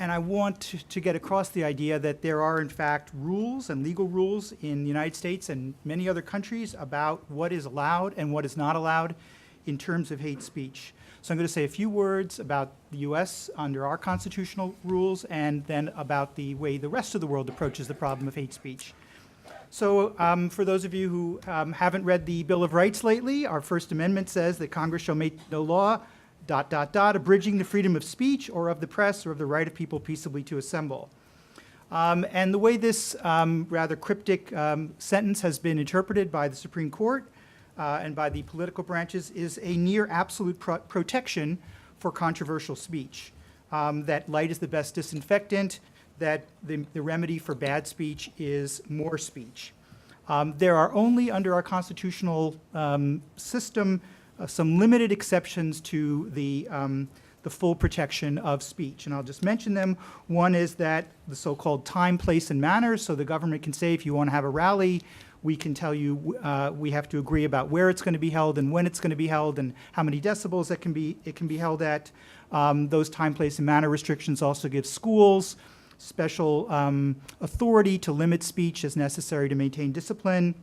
And I want to get across the idea that there are, in fact, rules and legal rules in the United States and many other countries about what is allowed and what is not allowed in terms of hate speech. So I'm going to say a few words about the U.S. under our constitutional rules, and then about the way the rest of the world approaches the problem of hate speech. So for those of you who haven't read the Bill of Rights lately, our First Amendment says that Congress shall make no law, ... abridging the freedom of speech or of the press or of the right of people peaceably to assemble. And the way this rather cryptic sentence has been interpreted by the Supreme Court and by the political branches is a near absolute protection for controversial speech. That light is the best disinfectant, that the remedy for bad speech is more speech. There are only, under our constitutional system, some limited exceptions to the full protection of speech. And I'll just mention them. One is that the so-called time, place, and manner. So the government can say, if you want to have a rally, we can tell you we have to agree about where it's going to be held and when it's going to be held and how many decibels it can be held at. Those time, place, and manner restrictions also give schools special authority to limit speech as necessary to maintain discipline.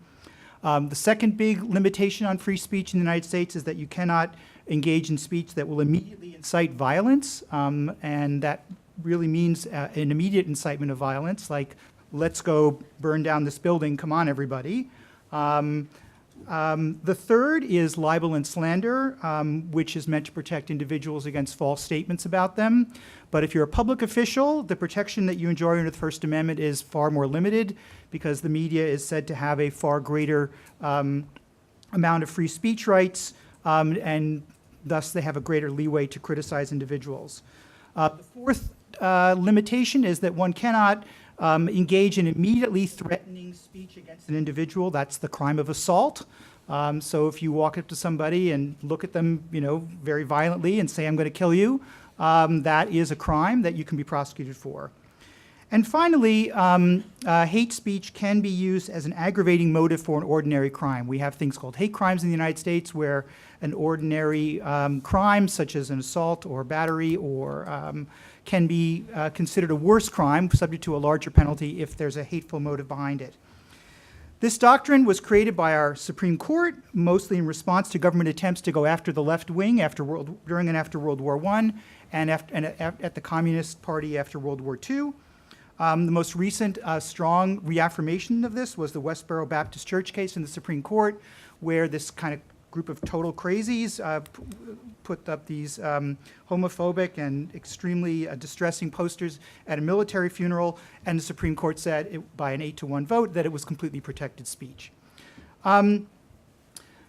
The second big limitation on free speech in the United States is that you cannot engage in speech that will immediately incite violence, and that really means an immediate incitement of violence, like, let's go burn down this building, come on, everybody. The third is libel and slander, which is meant to protect individuals against false statements about them. But if you're a public official, the protection that you enjoy under the First Amendment is far more limited, because the media is said to have a far greater amount of free speech rights, and thus they have a greater leeway to criticize individuals. The fourth limitation is that one cannot engage in immediately threatening speech against an individual. That's the crime of assault. So if you walk up to somebody and look at them, very violently and say, "I'm going to kill you," that is a crime that you can be prosecuted for. And finally, hate speech can be used as an aggravating motive for an ordinary crime. We have things called hate crimes in the United States, where an ordinary crime, such as an assault or battery, or can be considered a worse crime, subject to a larger penalty if there's a hateful motive behind it. This doctrine was created by our Supreme Court, mostly in response to government attempts to go after the left wing during and after World War I, and at the Communist Party after World War II. The most recent strong reaffirmation of this was the Westboro Baptist Church case in the Supreme Court, where this kind of group of total crazies put up these homophobic and extremely distressing posters at a military funeral, and the Supreme Court said, by an 8-to-1 vote, that it was completely protected speech. The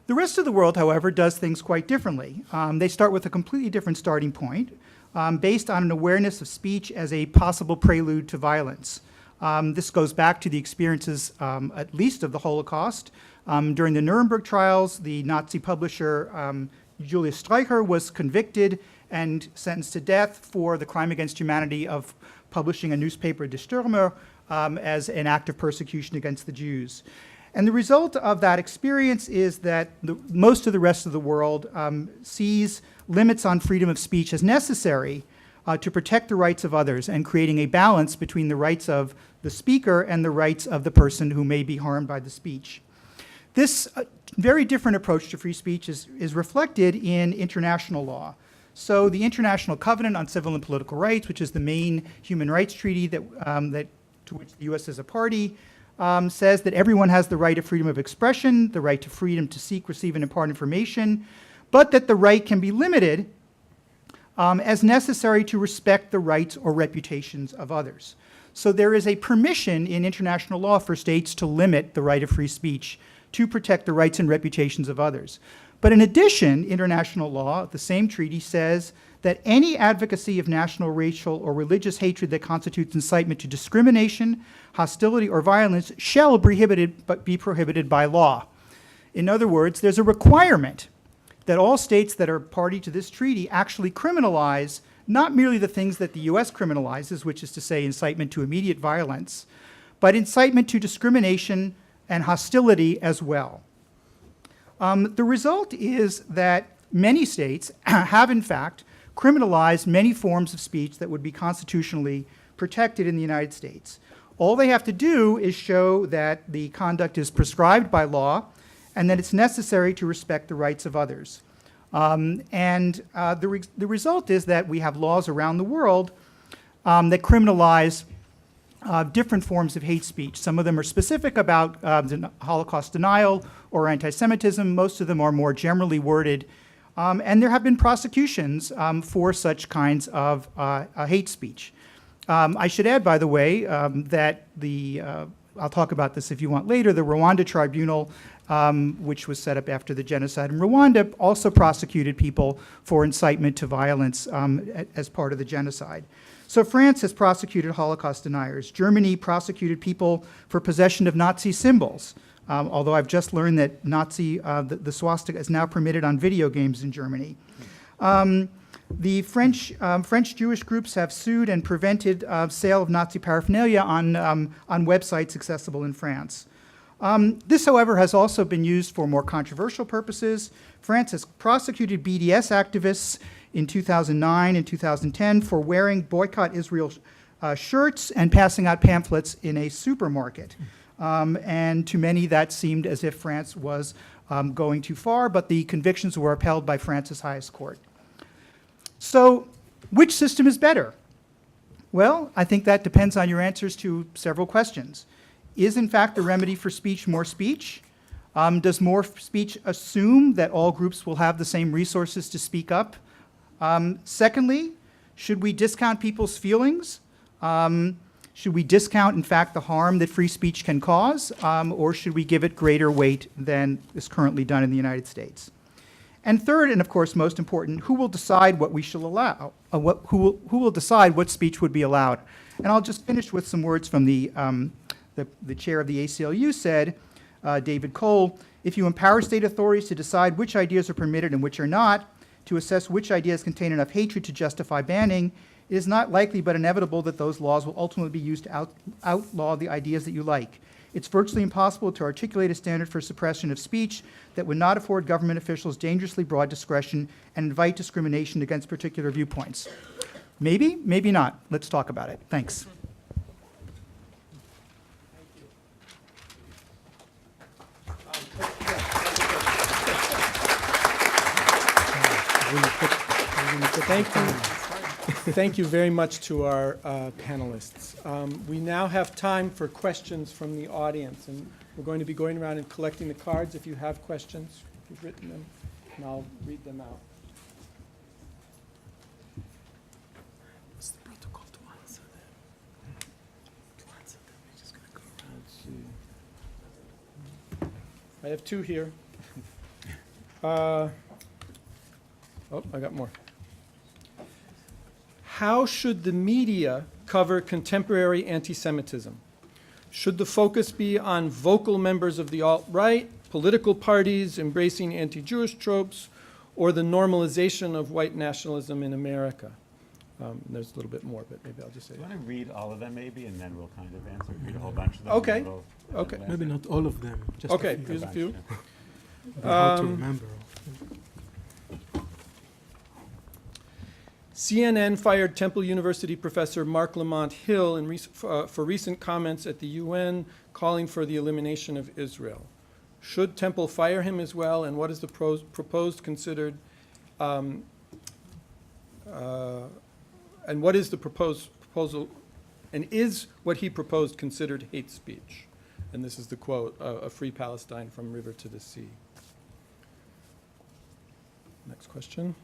rest of the world, however, does things quite differently. They start with a completely different starting point, based on an awareness of speech as a possible prelude to violence. This goes back to the experiences, at least of the Holocaust. During the Nuremberg trials, the Nazi publisher Julius Streicher was convicted and sentenced to death for the crime against humanity of publishing a newspaper, Die Stürmer, as an act of persecution against the Jews. And the result of that experience is that most of the rest of the world sees limits on freedom of speech as necessary to protect the rights of others, and creating a balance between the rights of the speaker and the rights of the person who may be harmed by the speech. This very different approach to free speech is reflected in international law. So the International Covenant on Civil and Political Rights, which is the main human rights treaty to which the U.S. is a party, says that everyone has the right of freedom of expression, the right to freedom to seek, receive, and impart information, but that the right can be limited as necessary to respect the rights or reputations of others. So there is a permission in international law for states to limit the right of free speech to protect the rights and reputations of others. But in addition, international law, the same treaty, says that any advocacy of national, racial, or religious hatred that constitutes incitement to discrimination, hostility, or violence shall be prohibited by law. In other words, there's a requirement that all states that are party to this treaty actually criminalize not merely the things that the U.S. criminalizes, which is to say incitement to immediate violence, but incitement to discrimination and hostility as well. The result is that many states have, in fact, criminalized many forms of speech that would be constitutionally protected in the United States. All they have to do is show that the conduct is prescribed by law and that it's necessary to respect the rights of others. The result is that we have laws around the world that criminalize different forms of hate speech. Some of them are specific about Holocaust denial or anti-Semitism. Most of them are more generally worded. And there have been prosecutions for such kinds of hate speech. I should add, by the way, that the I'll talk about this if you want later, the Rwanda Tribunal, which was set up after the genocide in Rwanda, also prosecuted people for incitement to violence as part of the genocide. So France has prosecuted Holocaust deniers. Germany prosecuted people for possession of Nazi symbols, although I've just learned that the swastika is now permitted on video games in Germany. The French Jewish groups have sued and prevented sale of Nazi paraphernalia on websites accessible in France. This, however, has also been used for more controversial purposes. France has prosecuted BDS activists in 2009 and 2010 for wearing Boycott Israel shirts and passing out pamphlets in a supermarket. And to many, that seemed as if France was going too far, but the convictions were upheld by France's highest court. So, which system is better? Well, I think that depends on your answers to several questions. Is, in fact, the remedy for speech more speech? Does more speech assume that all groups will have the same resources to speak up? Secondly, should we discount people's feelings? Should we discount, in fact, the harm that free speech can cause? Or should we give it greater weight than is currently done in the United States? And third, and of course most important, who will decide what we shall allow? Who will decide what speech would be allowed? And I'll just finish with some words from the chair of the ACLU said, David Cole, if you empower state authorities to decide which ideas are permitted and which are not, to assess which ideas contain enough hatred to justify banning, it is not likely but inevitable that those laws will ultimately be used to outlaw the ideas that you like. It's virtually impossible to articulate a standard for suppression of speech that would not afford government officials dangerously broad discretion and invite discrimination against particular viewpoints. Maybe, maybe not. Let's talk about it. Thanks. Thank you. Thank you very much to our panelists. We now have time for questions from the audience, and we're going to be going around and collecting the cards. If you have questions, you've written them, and I'll read them out. What's the protocol to answer them? We're just going to go around. Let's see. I have two here. Oh, I got more. How should the media cover contemporary anti-Semitism? Should the focus be on vocal members of the alt-right, political parties embracing anti-Jewish tropes, or the normalization of white nationalism in America? There's a little bit more, but maybe I'll just say Do you it. want to read all of them maybe, and then we'll kind of answer, read a whole bunch of them? Okay. and we'll Okay. answer. Maybe not all of them. Just Okay, a few. here's a few. Hard to remember. CNN fired Temple University professor Mark Lamont Hill for recent comments at the UN calling for the elimination of Israel. Should Temple fire him as well, and what is the proposed considered, and what is the proposal, and is what he proposed considered hate speech? And this is the quote, a free Palestine from river to the sea. Next question.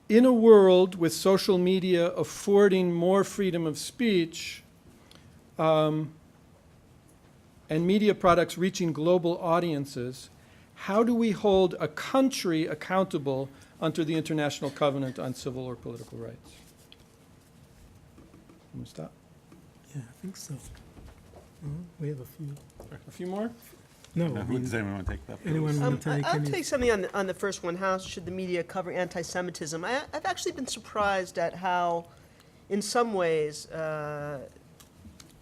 In a world with social media affording more freedom of speech and media products reaching global audiences, how do we hold a country accountable under the International Covenant on Civil or Political Rights? Can we stop? Yeah, I think so. We have a few. A few more? No, No, I who mean, does anyone want to take that? anyone want to take I'll any? take something on the first one. How should the media cover anti-Semitism? I've actually been surprised at how, in some ways,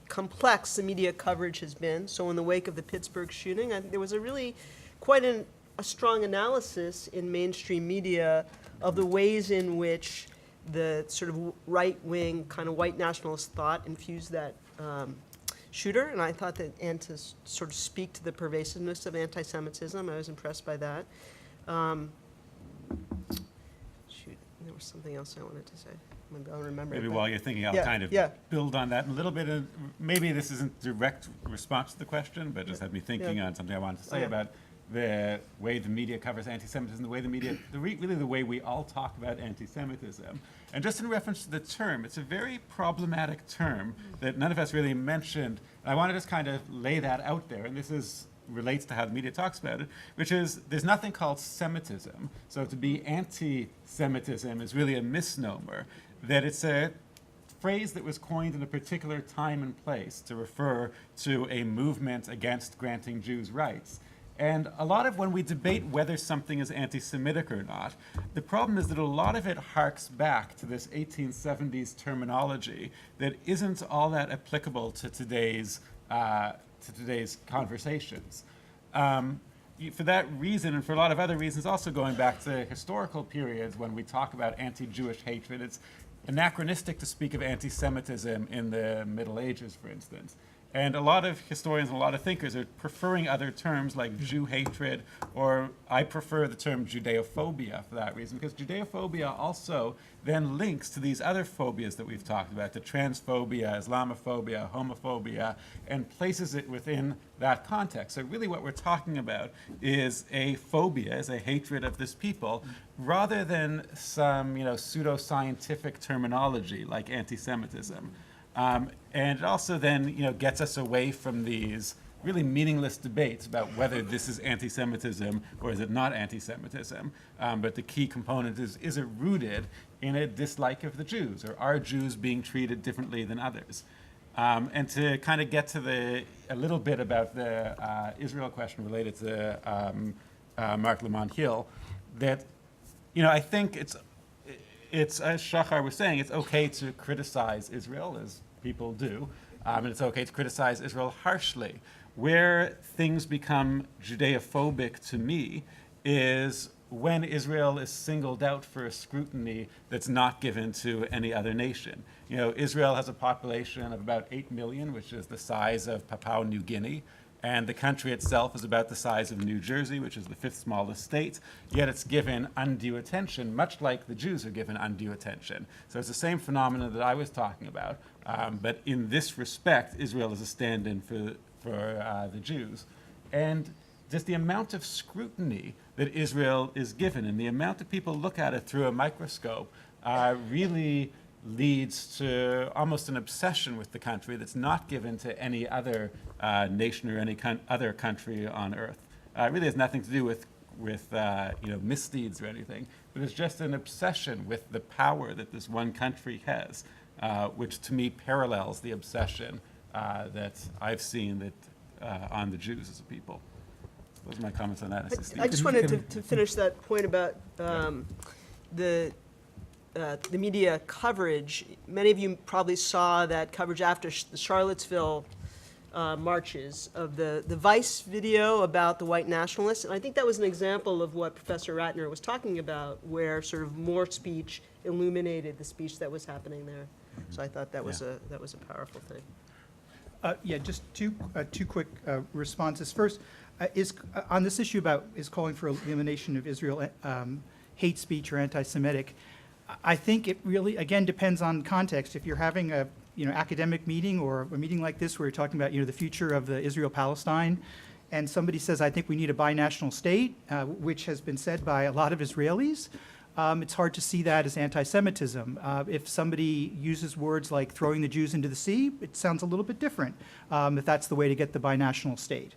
complex the media coverage has been. So in the wake of the Pittsburgh shooting, there was a really quite a strong analysis in mainstream media of the ways in which the sort of right-wing kind of white nationalist thought infused that shooter, and I thought that, and to sort of speak to the pervasiveness of anti-Semitism, I was impressed by that. Shoot, there was something else I wanted to say. Maybe I'll remember it, Maybe but- while you're thinking, I'll Yeah, kind of yeah. build on that a little bit. Maybe this isn't direct response to the question, but just had me thinking on something I wanted to say yeah. about the way the media covers anti-Semitism, the way the media, really the way we all talk about anti-Semitism. And just in reference to the term, it's a very problematic term that none of us really mentioned. And I want to just kind of lay that out there, and this relates to how the media talks about it, which is there's nothing called Semitism. So to be anti-Semitism is really a misnomer, that it's a phrase that was coined in a particular time and place to refer to a movement against granting Jews rights. And a lot of when we debate whether something is anti-Semitic or not, the problem is that a lot of it harks back to this 1870s terminology that isn't all that applicable to today's conversations. For that reason, and for a lot of other reasons, also going back to historical periods when we talk about anti-Jewish hatred, it's anachronistic to speak of anti-Semitism in the Middle Ages, for instance. And a lot of historians and a lot of thinkers are preferring other terms like Jew hatred, or I prefer the term Judeophobia for that reason, because Judeophobia also then links to these other phobias that we've talked about, the transphobia, Islamophobia, homophobia, and places it within that context. So really what we're talking about is a phobia, is a hatred of this people, rather than some pseudo-scientific terminology like anti-Semitism. And it also then, gets us away from these really meaningless debates about whether this is anti-Semitism or is it not anti-Semitism. But the key component is it rooted in a dislike of the Jews, or are Jews being treated differently than others? And to kind of get to a little bit about the Israel question related to Mark Lemon Hill, that, I think it's as Shachar was saying, it's okay to criticize Israel, as people do, and it's okay to criticize Israel harshly. Where things become Judeophobic to me is when Israel is singled out for a scrutiny that's not given to any other nation. Israel has a population of about 8 million, which is the size of Papua New Guinea. And the country itself is about the size of New Jersey, which is the 5th smallest state, yet it's given undue attention, much like the Jews are given undue attention. So it's the same phenomenon that I was talking about, but in this respect, Israel is a stand-in for the Jews. And just the amount of scrutiny that Israel is given and the amount that people look at it through a microscope really leads to almost an obsession with the country that's not given to any other nation or any other country on earth. It really has nothing to do with misdeeds or anything, but it's just an obsession with the power that this one country has, which to me parallels the obsession that I've seen that on the Jews as a people. Those are my comments on that. I just wanted to finish that point about the media coverage. Many of you probably saw that coverage after the Charlottesville marches of the Vice video about the white nationalists. And I think that was an example of what Professor Ratner was talking about, where sort of more speech illuminated the speech that was happening there. So I thought that was a powerful thing. Just two quick responses. First, is on this issue about calling for elimination of Israel hate speech or anti-Semitic. I think it really, again, depends on context. If you're having a academic meeting or a meeting like this where you're talking about the future of the Israel-Palestine, and somebody says, I think we need a binational state, which has been said by a lot of Israelis, it's hard to see that as anti-Semitism. If somebody uses words like throwing the Jews into the sea, it sounds a little bit different, if that's the way to get the binational state.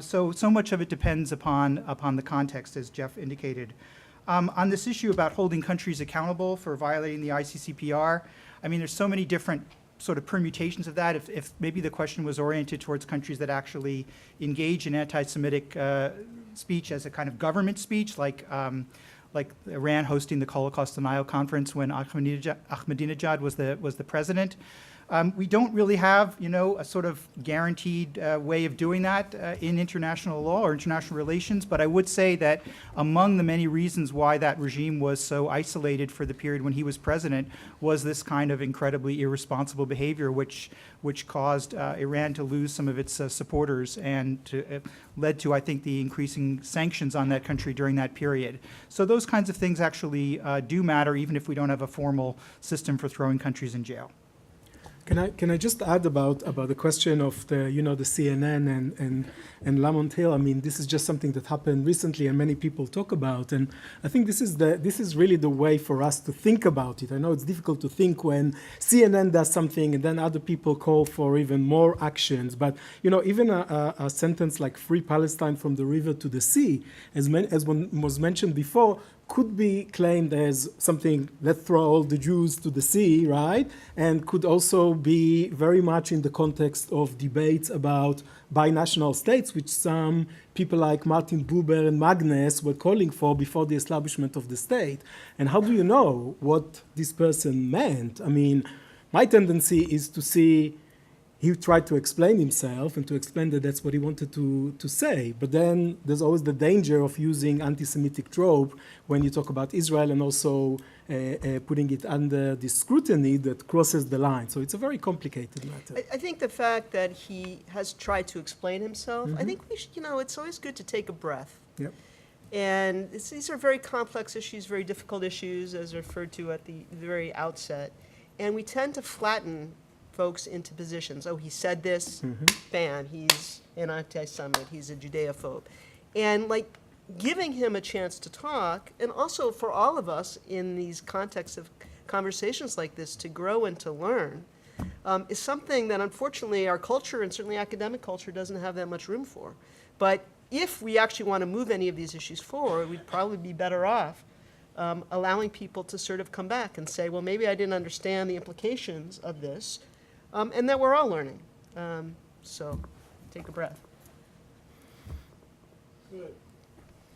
So much of it depends upon the context, as Jeff indicated. On this issue about holding countries accountable for violating the ICCPR, I mean, there's so many different sort of permutations of that. If maybe the question was oriented towards countries that actually engage in anti-Semitic speech as a kind of government speech, like Iran hosting the Holocaust Denial Conference when Ahmadinejad was the president. We don't really have, a sort of guaranteed way of doing that in international law or international relations, but I would say that among the many reasons why that regime was so isolated for the period when he was president was this kind of incredibly irresponsible behavior, which caused Iran to lose some of its supporters and led to, I think, the increasing sanctions on that country during that period. So those kinds of things actually do matter, even if we don't have a formal system for throwing countries in jail. Can I just add about the question of the CNN and Lamont Hill? I mean, this is just something that happened recently, and many people talk about. And I think this is really the way for us to think about it. I know it's difficult to think when CNN does something and then other people call for even more actions. But even a sentence like "Free Palestine from the river to the sea," as was mentioned before, could be claimed as something, let's throw all the Jews to the sea, right? And could also be very much in the context of debates about binational states, which some people like Martin Buber and Magnus were calling for before the establishment of the state. And how do you know what this person meant? I mean, my tendency is to see he tried to explain himself and to explain that that's what he wanted to say. But then there's always the danger of using anti-Semitic trope when you talk about Israel and also putting it under the scrutiny that crosses the line. So it's a very complicated matter. I think the fact that he has tried to explain himself, I think we should, it's always good to take a breath. Yep. And these are very complex issues, very difficult issues, as referred to at the very outset. And we tend to flatten folks into positions. Oh, he said this, bam, he's an anti-Semite, he's a Judeophobe. And giving him a chance to talk, and also for all of us in these contexts of conversations like this to grow and to learn, is something that unfortunately our culture, and certainly academic culture, doesn't have that much room for. But if we actually want to move any of these issues forward, we'd probably be better off allowing people to sort of come back and say, well, maybe I didn't understand the implications of this, and that we're all learning. So take a breath. Good.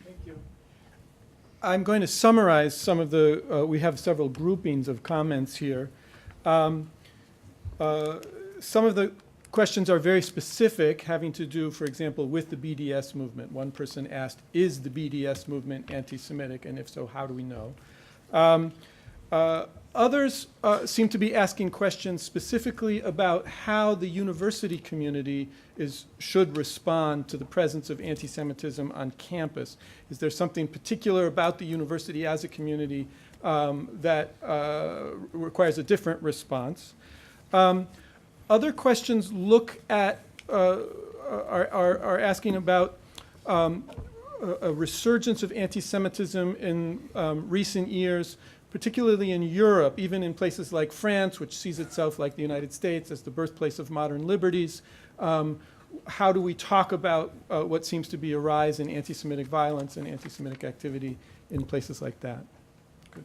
Thank you. I'm going to summarize some of the, we have several groupings of comments here. Some of the questions are very specific, having to do, for example, with the BDS movement. One person asked, is the BDS movement anti-Semitic, and if so, how do we know? Others seem to be asking questions specifically about how the university community should respond to the presence of anti-Semitism on campus. Is there something particular about the university as a community that requires a different response? Other questions look at, are asking about a resurgence of anti-Semitism in recent years, particularly in Europe, even in places like France, which sees itself like the United States as the birthplace of modern liberties. How do we talk about what seems to be a rise in anti-Semitic violence and anti-Semitic activity in places like that? Good.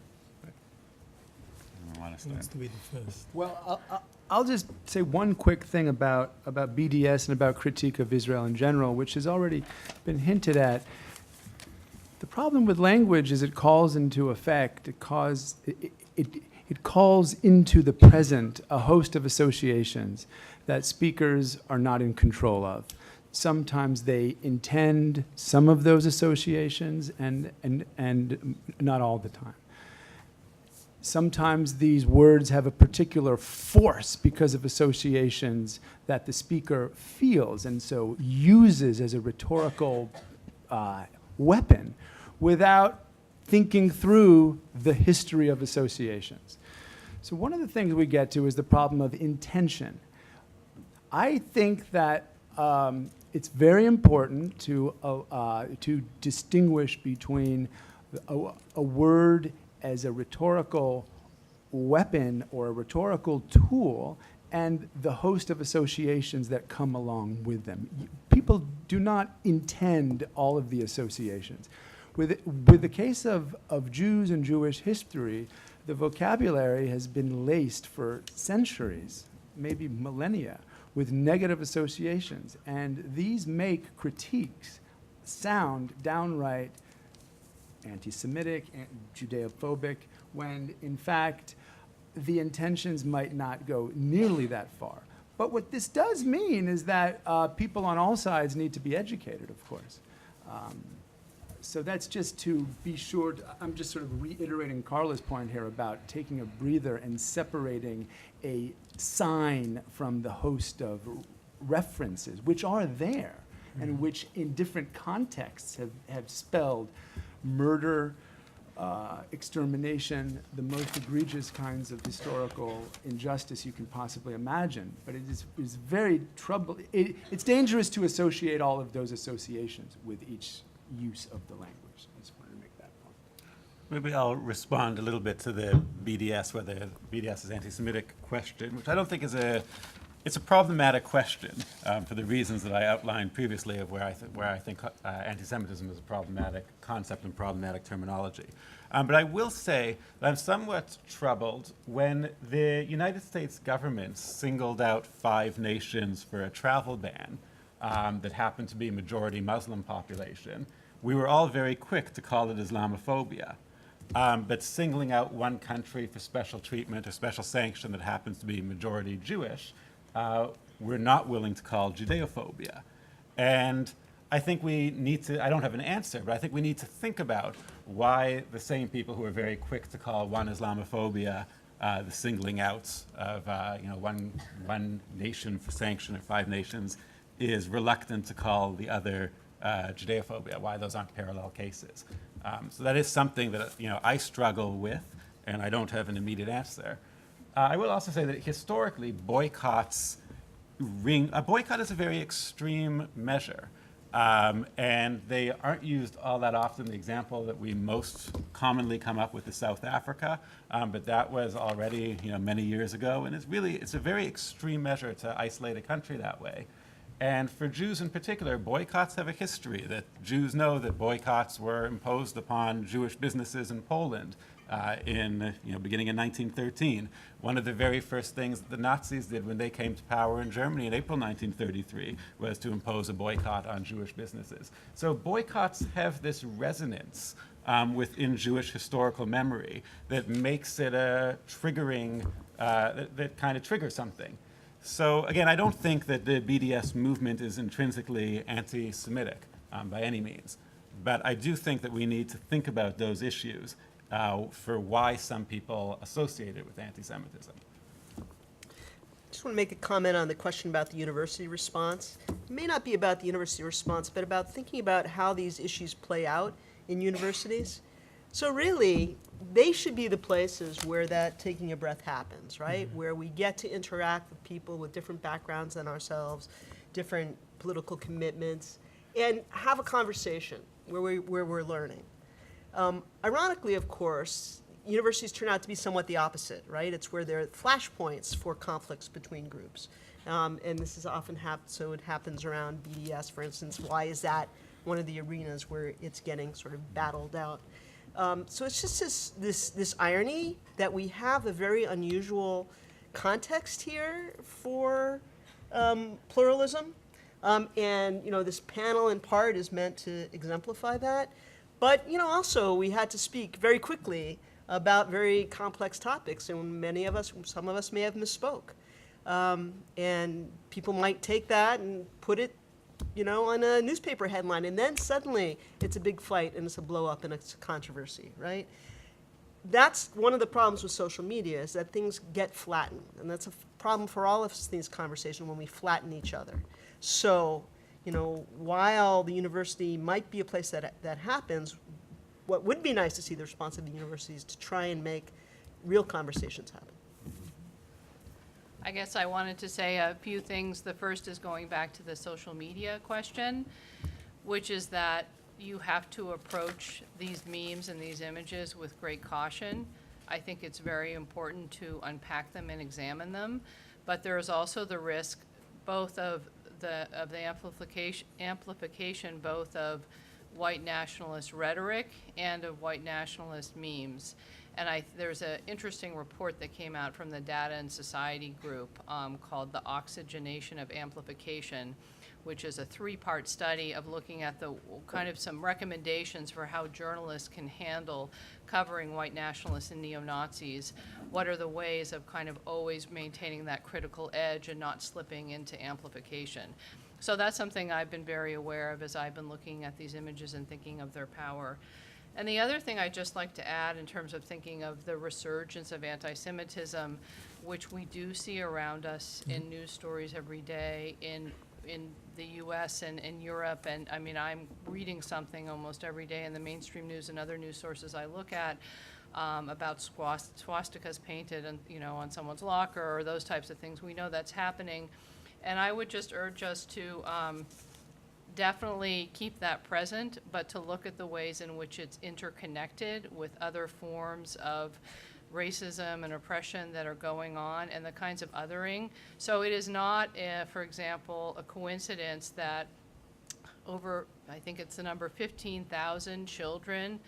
Who wants to be the first? Well, I'll just say one quick thing about BDS and about critique of Israel in general, which has already been hinted at. The problem with language is it calls into effect, it calls into the present a host of associations that speakers are not in control of. Sometimes they intend some of those associations and not all the time. Sometimes these words have a particular force because of associations that the speaker feels and so uses as a rhetorical weapon without thinking through the history of associations. So one of the things we get to is the problem of intention. I think that it's very important to distinguish between a word as a rhetorical weapon or a rhetorical tool and the host of associations that come along with them. People do not intend all of the associations. With the case of Jews and Jewish history, the vocabulary has been laced for centuries, maybe millennia, with negative associations. And these make critiques sound downright anti-Semitic, Judeophobic, when in fact the intentions might not go nearly that far. But what this does mean is that people on all sides need to be educated, of course. So that's just to be sure. I'm just sort of reiterating Karla's point here about taking a breather and separating a sign from the host of references, which are there, and which in different contexts have spelled murder, extermination, the most egregious kinds of historical injustice you can possibly imagine. But it is very troubling. It's dangerous to associate all of those associations with each use of the language. I just wanted to make that point. Maybe I'll respond a little bit to the BDS, whether BDS is anti-Semitic question, which I don't think is it's a problematic question for the reasons that I outlined previously of where I think anti-Semitism is a problematic concept and problematic terminology. But I will say that I'm somewhat troubled when the United States government singled out 5 nations for a travel ban that happened to be majority Muslim population. We were all very quick to call it Islamophobia. But singling out one country for special treatment or special sanction that happens to be majority Jewish, we're not willing to call Judeophobia. And I think we need to, I don't have an answer, but I think we need to think about why the same people who are very quick to call one Islamophobia the singling out of one nation for sanction or 5 nations is reluctant to call the other Judeophobia, why those aren't parallel cases. So that is something that I struggle with, and I don't have an immediate answer. I will also say that historically, boycotts a boycott is a very extreme measure, and they aren't used all that often. The example that we most commonly come up with is South Africa, but that was already many years ago, and it's a very extreme measure to isolate a country that way. And for Jews in particular, boycotts have a history. That Jews know that boycotts were imposed upon Jewish businesses in Poland beginning in 1913. One of the very first things that the Nazis did when they came to power in Germany in April 1933 was to impose a boycott on Jewish businesses. So boycotts have this resonance within Jewish historical memory that makes it a triggering, that kind of triggers something. So again, I don't think that the BDS movement is intrinsically anti-Semitic by any means, but I do think that we need to think about those issues for why some people associate it with anti-Semitism. I just want to make a comment on the question about the university response. It may not be about the university response, but about thinking about how these issues play out in universities. So really, they should be the places where that taking a breath happens, right? Mm-hmm. Where we get to interact with people with different backgrounds than ourselves, different political commitments, and have a conversation where we're learning. Ironically, of course, universities turn out to be somewhat the opposite, right? It's where there are flashpoints for conflicts between groups. And this is often so it happens around BDS, for instance. Why is that one of the arenas where it's getting sort of battled out? So it's just this irony that we have a very unusual context here for pluralism. And this panel in part is meant to exemplify that. But also we had to speak very quickly about very complex topics, and some of us may have misspoke. And people might take that and put it on a newspaper headline, and then suddenly it's a big fight and it's a blow up and it's a controversy, right? That's one of the problems with social media, is that things get flattened, and that's a problem for all of us in these conversations when we flatten each other. So, while the university might be a place that happens, what would be nice to see the response of the university is to try and make real conversations happen. I guess I wanted to say a few things. The first is going back to the social media question, which is that you have to approach these memes and these images with great caution. I think it's very important to unpack them and examine them, but there is also the risk both of the amplification both of white nationalist rhetoric and of white nationalist memes. And there's an interesting report that came out from the Data and Society group called The Oxygenation of Amplification, which is a 3-part study of looking at the kind of some recommendations for how journalists can handle covering white nationalists and neo-Nazis. What are the ways of kind of always maintaining that critical edge and not slipping into amplification? So that's something I've been very aware of as I've been looking at these images and thinking of their power. And the other thing I'd just like to add in terms of thinking of the resurgence of anti-Semitism, which we do see around us in news stories every day, in in the US and in Europe, and I mean, I'm reading something almost every day in the mainstream news and other news sources I look at about swastikas painted and, on someone's locker or those types of things. We know that's happening. And I would just urge us to definitely keep that present, but to look at the ways in which it's interconnected with other forms of racism and oppression that are going on and the kinds of othering. So it is not, for example, a coincidence that over, I think it's the number 15,000 children,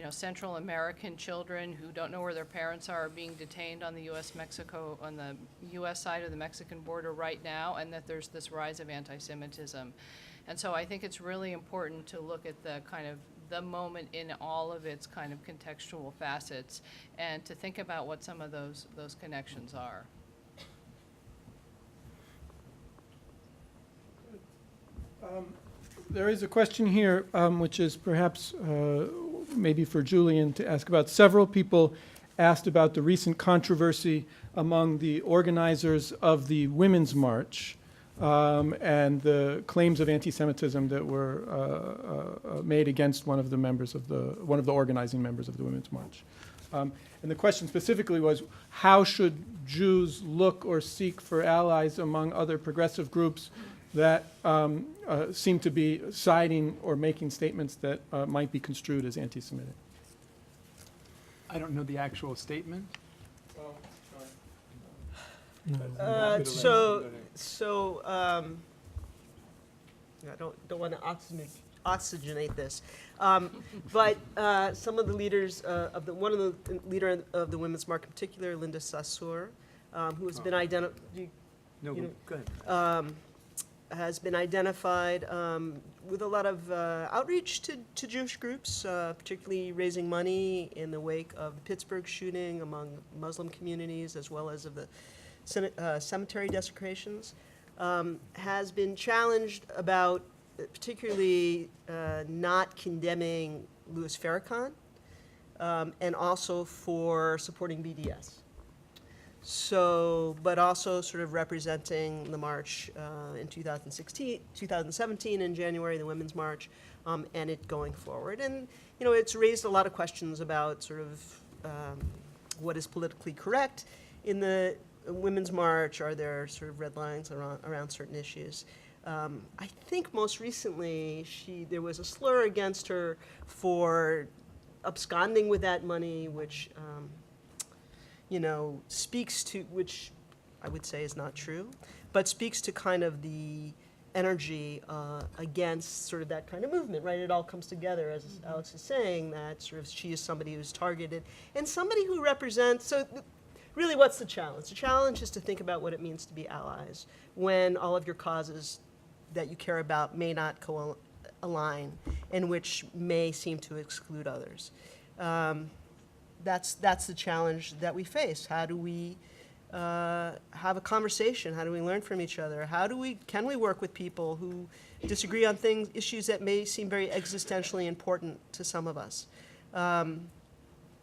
Central American children who don't know where their parents are being detained on the U.S.-Mexico, on the U.S. side of the Mexican border right now, and that there's this rise of anti-Semitism. And so I think it's really important to look at the kind of the moment in all of its kind of contextual facets and to think about what some of those connections are. There is a question here, which is perhaps maybe for Julian to ask about. Several people asked about the recent controversy among the organizers of the Women's March and the claims of anti-Semitism that were made against one of the organizing members of the Women's March. And the question specifically was, how should Jews look or seek for allies among other progressive groups that seem to be siding or making statements that might be construed as anti-Semitic? I don't know the actual statement. I don't want to oxygenate this, but some of the leaders one of the leader of the Women's March in particular, Linda Sarsour, who has been identified. No, go ahead. Has been identified with a lot of outreach to Jewish groups, particularly raising money in the wake of the Pittsburgh shooting among Muslim communities, as well as of the cemetery desecrations, has been challenged about particularly not condemning Louis Farrakhan, and also for supporting BDS. So, but also sort of representing the march in 2017 in January, the Women's March, and it going forward. And, it's raised a lot of questions about sort of what is politically correct in the Women's March. Are there sort of red lines around certain issues? I think most recently there was a slur against her for absconding with that money, which speaks to, which I would say is not true, but speaks to kind of the energy against sort of that kind of movement, right? It all comes together, as Alex is saying, that sort of she is somebody who's targeted and somebody who represents, so really what's the challenge? The challenge is to think about what it means to be allies when all of your causes that you care about may not align and which may seem to exclude others. That's the challenge that we face. How do we have a conversation? How do we learn from each other? Can we work with people who disagree on issues that may seem very existentially important to some of us?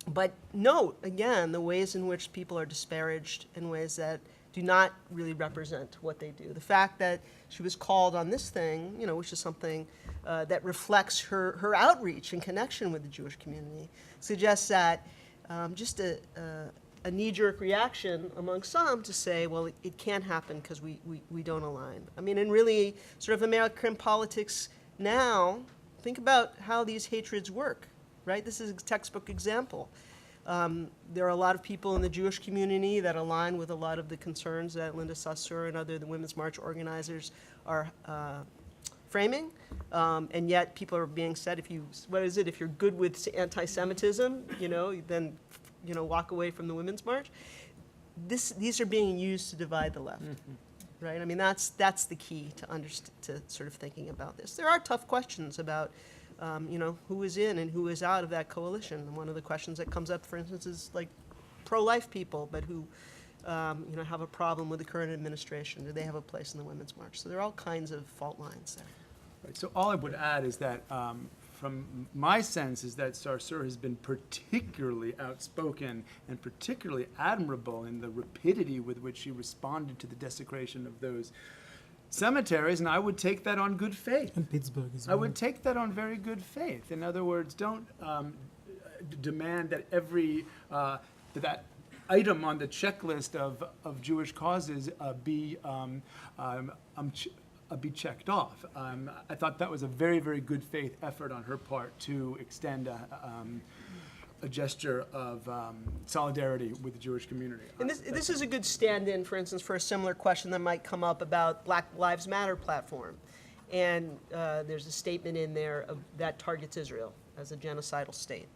But note, again, the ways in which people are disparaged in ways that do not really represent what they do. The fact that she was called on this thing, which is something that reflects her outreach and connection with the Jewish community, suggests that just a knee-jerk reaction among some to say, well, it can't happen because we don't align. I mean, and really, sort of American politics now, think about how these hatreds work, right? This is a textbook example. There are a lot of people in the Jewish community that align with a lot of the concerns that Linda Sarsour and the Women's March organizers are framing, and yet people are being said, if you're good with anti-Semitism, then walk away from the Women's March. These are being used to divide the left, right? I mean, that's the key to sort of thinking about this. There are tough questions about who is in and who is out of that coalition. And one of the questions that comes up, for instance, is like pro-life people, but who have a problem with the current administration. Do they have a place in the Women's March? So there are all kinds of fault lines there. Right. So all I would add is that from my sense is that Sarsour has been particularly outspoken and particularly admirable in the rapidity with which she responded to the desecration of those cemeteries, and I would take that on good faith. And Pittsburgh as I well. would take that on very good faith. In other words, don't demand that every that item on the checklist of Jewish causes be checked off. I thought that was a very, very good faith effort on her part to extend a gesture of solidarity with the Jewish community. And this is a good stand-in, for instance, for a similar question that might come up about Black Lives Matter platform. And there's a statement in there that targets Israel as a genocidal state.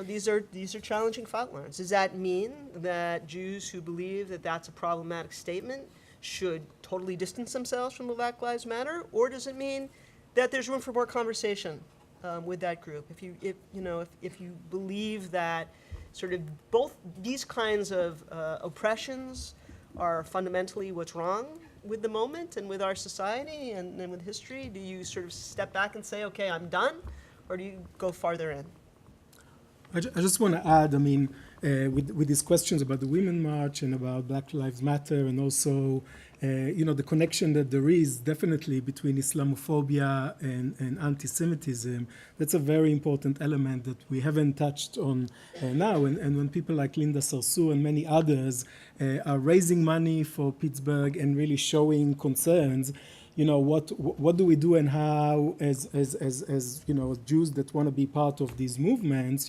These are challenging fault lines. Does that mean that Jews who believe that that's a problematic statement should totally distance themselves from the Black Lives Matter, or does it mean that there's room for more conversation with that group? If you believe that sort of both these kinds of oppressions are fundamentally what's wrong with the moment and with our society and with history, do you sort of step back and say, okay, I'm done, or do you go farther in? I just want to add, with these questions about the Women March and about Black Lives Matter, and also, the connection that there is definitely between Islamophobia and anti-Semitism. That's a very important element that we haven't touched on now. And when people like Linda Sarsour and many others are raising money for Pittsburgh and really showing concerns, what do we do, and how, as Jews that want to be part of these movements,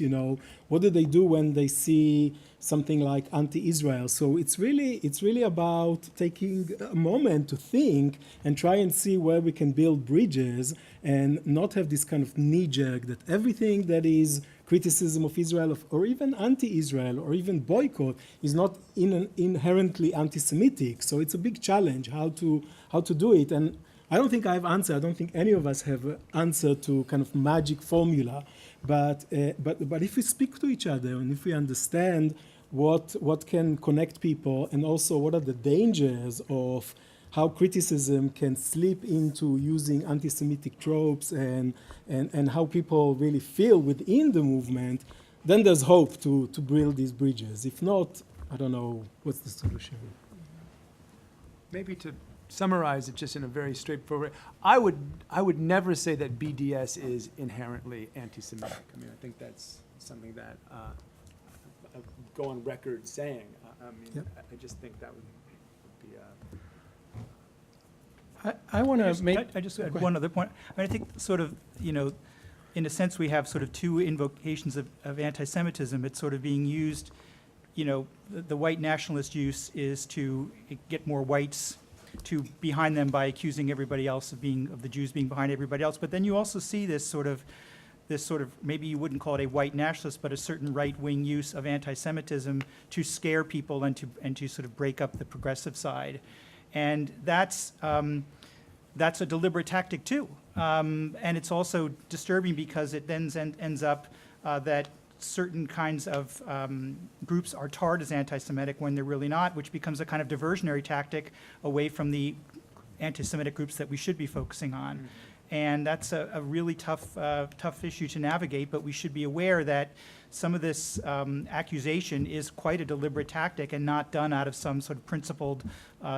what do they do when they see something like anti-Israel? So it's really about taking a moment to think and try and see where we can build bridges and not have this kind of knee-jerk that everything that is criticism of Israel or even anti-Israel or even boycott is not inherently anti-Semitic. So it's a big challenge how to do it. And I don't think I have answer. I don't think any of us have an answer to kind of magic formula. But if we speak to each other and if we understand what can connect people, and also what are the dangers of how criticism can slip into using anti-Semitic tropes and how people really feel within the movement, then there's hope to build these bridges. If not, I don't know what's the solution. Maybe to summarize it just in a very straightforward way, I would never say that BDS is inherently anti-Semitic. I think that's something that I go on record saying. Yep. I just think that would be I want to make... I just had one other point. I think sort of, in a sense, we have sort of two invocations of anti-Semitism. It's sort of being used, the white nationalist use is to get more whites to behind them by accusing everybody else of the Jews being behind everybody else. But then you also see this sort of, maybe you wouldn't call it a white nationalist, but a certain right-wing use of anti-Semitism to scare people and to sort of break up the progressive side. And that's a deliberate tactic too. And it's also disturbing because it then ends up that certain kinds of groups are tarred as anti-Semitic when they're really not, which becomes a kind of diversionary tactic away from the anti-Semitic groups that we should be focusing on. And that's a really tough issue to navigate, but we should be aware that some of this accusation is quite a deliberate tactic and not done out of some sort of principled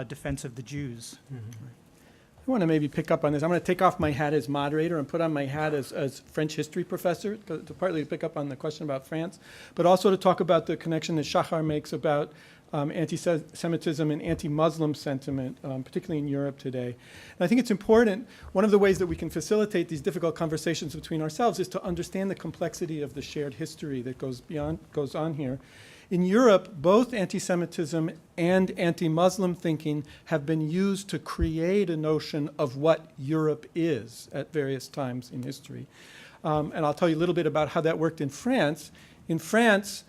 defense of the Jews. I want to maybe pick up on this. I'm going to take off my hat as moderator and put on my hat as French history professor, partly to pick up on the question about France, but also to talk about the connection that Shachar makes about anti-Semitism and anti-Muslim sentiment, particularly in Europe today. And I think it's important, one of the ways that we can facilitate these difficult conversations between ourselves is to understand the complexity of the shared history that goes on here. In Europe, both anti-Semitism and anti-Muslim thinking have been used to create a notion of what Europe is at various times in history. And I'll tell you a little bit about how that worked in France. In France,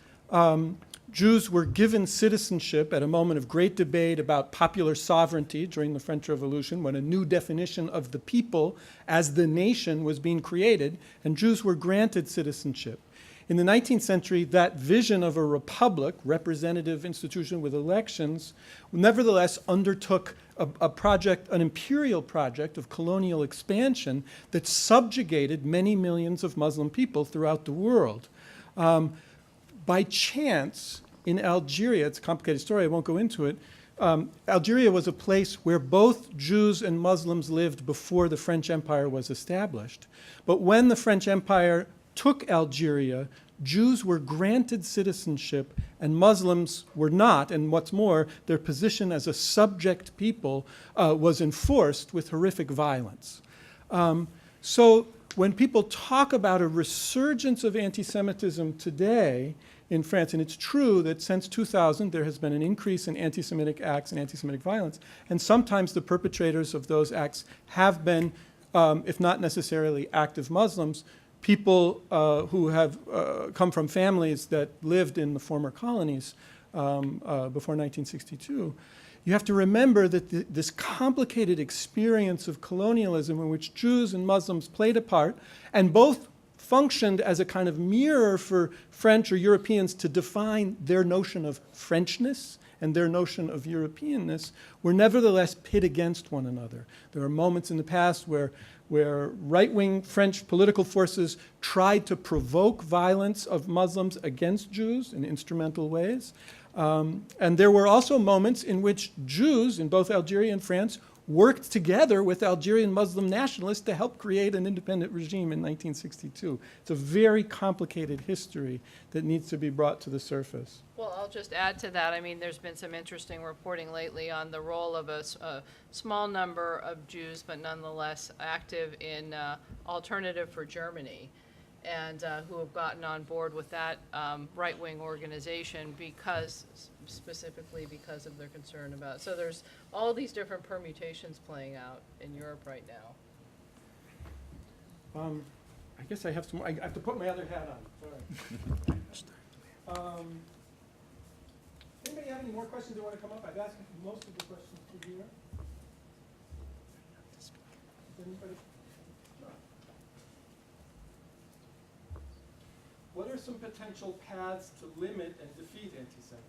Jews were given citizenship at a moment of great debate about popular sovereignty during the French Revolution, when a new definition of the people as the nation was being created, and Jews were granted citizenship. In the 19th century, that vision of a republic, representative institution with elections, nevertheless undertook a project, an imperial project of colonial expansion that subjugated many millions of Muslim people throughout the world. By chance, in Algeria, it's a complicated story, I won't go into it, Algeria was a place where both Jews and Muslims lived before the French Empire was established. But when the French Empire took Algeria, Jews were granted citizenship and Muslims were not. And what's more, their position as a subject people was enforced with horrific violence. So when people talk about a resurgence of anti-Semitism today in France, and it's true that since 2000 there has been an increase in anti-Semitic acts and anti-Semitic violence, and sometimes the perpetrators of those acts have been, if not necessarily active Muslims, people who have come from families that lived in the former colonies before 1962. You have to remember that this complicated experience of colonialism in which Jews and Muslims played a part, and both functioned as a kind of mirror for French or Europeans to define their notion of Frenchness and their notion of Europeanness, were nevertheless pit against one another. There are moments in the past where right-wing French political forces tried to provoke violence of Muslims against Jews in instrumental ways. And there were also moments in which Jews in both Algeria and France worked together with Algerian Muslim nationalists to help create an independent regime in 1962. It's a very complicated history that needs to be brought to the surface. Well, I'll just add to that. I mean, there's been some interesting reporting lately on the role of a small number of Jews, but nonetheless active in Alternative for Germany, and who have gotten on board with that right-wing organization specifically because of their concern about. So there's all these different permutations playing out in Europe right now. I guess I have some. I have to put my other hat on. Sorry. Anybody have any more questions they want to come up? I've asked most of the questions to here. Anybody? What are some potential paths to limit and defeat anti-Semitism?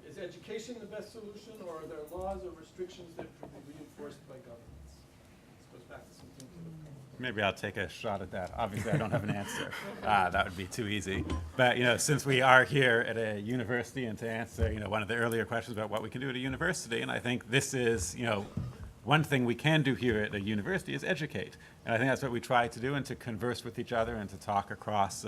Is education the best solution, or are there laws or restrictions that can be reinforced by governments? This goes back to some things that have come up. Maybe I'll take a shot at that. Obviously, I don't have an answer. That would be too easy. But since we are here at a university, and to answer one of the earlier questions about what we can do at a university, and I think this is one thing we can do here at a university is educate, and I think that's what we try to do, and to converse with each other and to talk across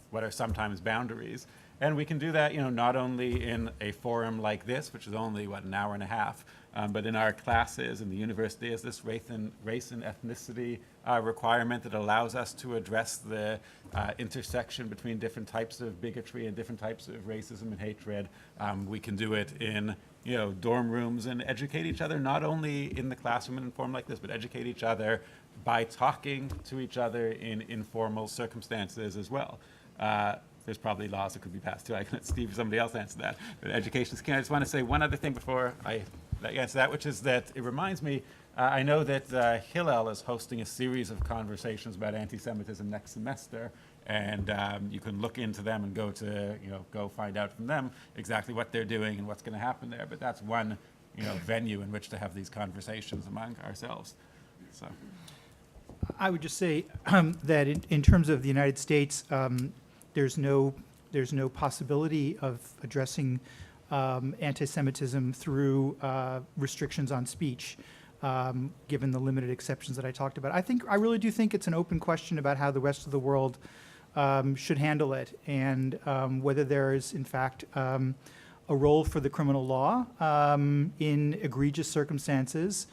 what are sometimes boundaries. And we can do that, not only in a forum like this, which is only, an hour and a half, but in our classes in the university is this race and ethnicity requirement that allows us to address the intersection between different types of bigotry and different types of racism and hatred. We can do it in dorm rooms and educate each other, not only in the classroom in a forum like this, but educate each other by talking to each other in informal circumstances as well. There's probably laws that could be passed too. I can let Steve or somebody else answer that. But education is key. I just want to say one other thing before I answer that, which is that it reminds me, I know that Hillel is hosting a series of conversations about anti-Semitism next semester, and you can look into them and go find out from them exactly what they're doing and what's going to happen there. But that's one venue in which to have these conversations among ourselves. So I would just say that in terms of the United States, there's no possibility of addressing anti-Semitism through restrictions on speech, given the limited exceptions that I talked about. I really do think it's an open question about how the rest of the world should handle it, and whether there is, in fact, a role for the criminal law in egregious circumstances,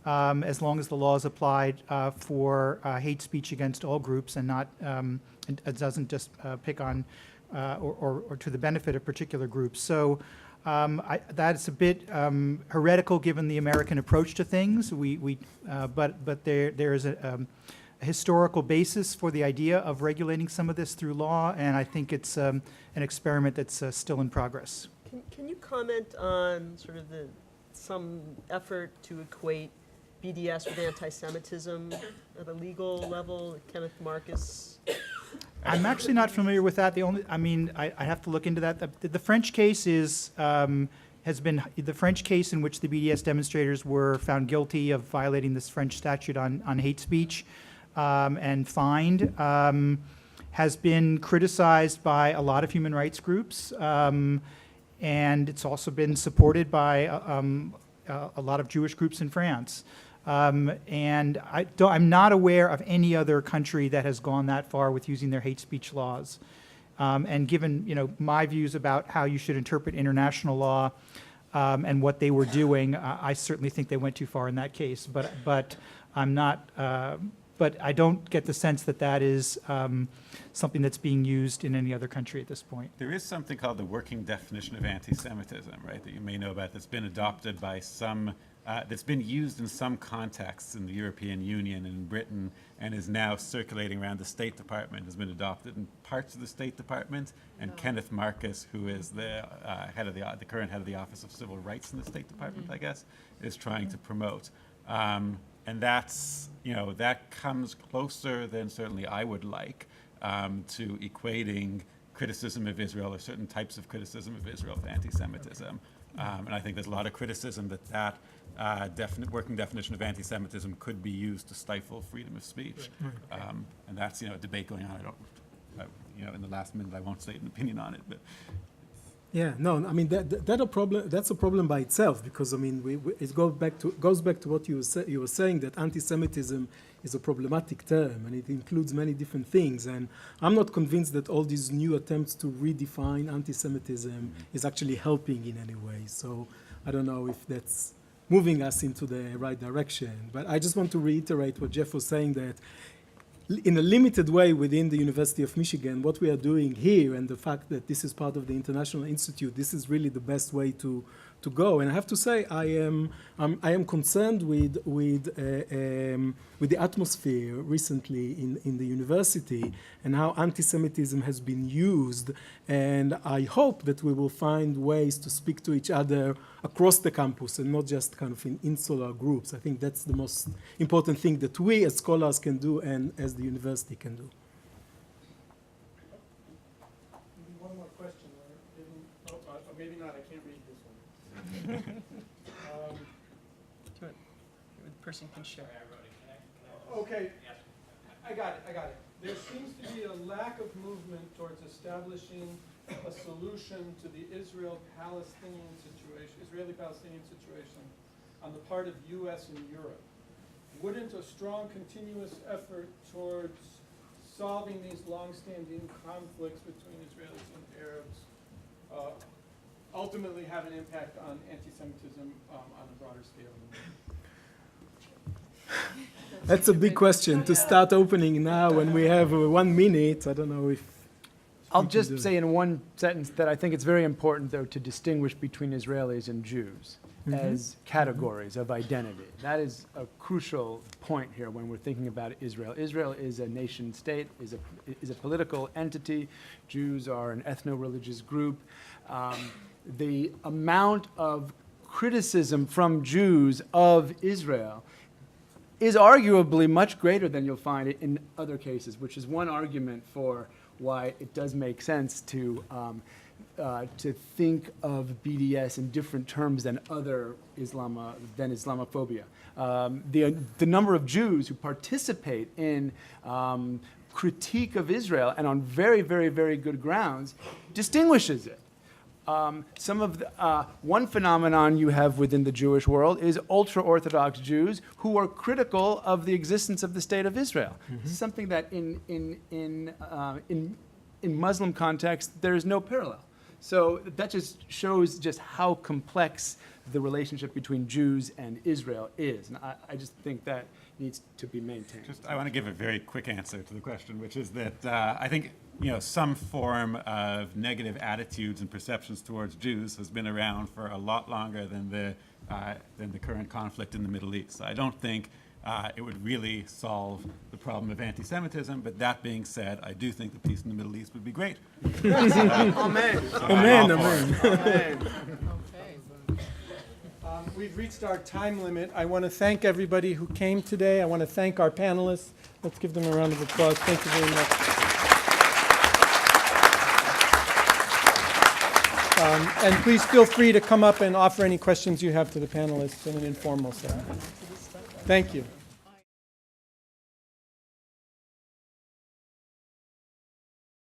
as long as the law is applied for hate speech against all groups and not it doesn't just pick on or to the benefit of particular groups. So that's a bit heretical given the American approach to things. But there is a historical basis for the idea of regulating some of this through law, and I think it's an experiment that's still in progress. Can you comment on sort of some effort to equate BDS with anti-Semitism at a legal level? Kenneth Marcus. I'm actually not familiar with that. I have to look into that. The French case has been the French case in which the BDS demonstrators were found guilty of violating this French statute on hate speech and fined, has been criticized by a lot of human rights groups. And it's also been supported by a lot of Jewish groups in France. And I'm not aware of any other country that has gone that far with using their hate speech laws. And given my views about how you should interpret international law and what they were doing, I certainly think they went too far in that case. But I'm not. But I don't get the sense that that is something that's being used in any other country at this point. There is something called the working definition of anti-Semitism, right, that you may know about, that's been adopted by some, that's been used in some contexts in the European Union and Britain, and is now circulating around the State Department, has been adopted in parts of the State Department, and Kenneth Marcus, who is the the current head of the Office of Civil Rights in the State Department, I guess, is trying to promote. And that's, that comes closer than certainly I would like to equating criticism of Israel or certain types of criticism of Israel with anti-Semitism. And I think there's a lot of criticism that working definition of anti-Semitism could be used to stifle freedom of speech. And that's, a debate going on. In the last minute, I won't say an opinion on it, but. Yeah, no, I mean that's a problem by itself, because I mean it goes back to what you were saying, that anti-Semitism is a problematic term and it includes many different things, and I'm not convinced that all these new attempts to redefine anti-Semitism is actually helping in any way. So I don't know if that's moving us into the right direction. But I just want to reiterate what Jeff was saying, that in a limited way within the University of Michigan, what we are doing here, and the fact that this is part of the International Institute, this is really the best way to go. And I have to say, I am concerned with the atmosphere recently in the university and how anti-Semitism has been used. And I hope that we will find ways to speak to each other across the campus and not just kind of in insular groups. I think that's the most important thing that we as scholars can do and as the university can do. One more question. Maybe not. I can't read this one. The person can share. Okay, I got it. There seems to be a lack of movement towards establishing a solution to the Israeli-Palestinian situation on the part of U.S. and Europe. Wouldn't a strong continuous effort towards solving these long-standing conflicts between Israelis and Arabs ultimately have an impact on anti-Semitism on a broader scale? That's a big question to start opening now when we have 1 minute. I don't know if... I'll just say in one sentence that I think it's very important, though, to distinguish between Israelis and Jews as categories of identity. That is a crucial point here when we're thinking about Israel. Israel is a nation state, is a political entity. Jews are an ethno-religious group. The amount of criticism from Jews of Israel is arguably much greater than you'll find it in other cases, which is one argument for why it does make sense to think of BDS in different terms than Islamophobia. The number of Jews who participate in critique of Israel, and on very, very, very good grounds, distinguishes it. One phenomenon you have within the Jewish world is ultra-Orthodox Jews who are critical of the existence of the State of Israel. This is something that in Muslim context there is no parallel. So that just shows just how complex the relationship between Jews and Israel is, and I just think that needs to be maintained. I want to give a very quick answer to the question, which is that I think some form of negative attitudes and perceptions towards Jews has been around for a lot longer than the current conflict in the Middle East. So I don't think it would really solve the problem of anti-Semitism. But that being said, I do think the peace in the Middle East would be great. Amen. Amen. Amen. Okay. We've reached our time limit. I want to thank everybody who came today. I want to thank our panelists. Let's give them a round of applause. Thank you very much. And please feel free to come up and offer any questions you have to the panelists in an informal setting. Thank you.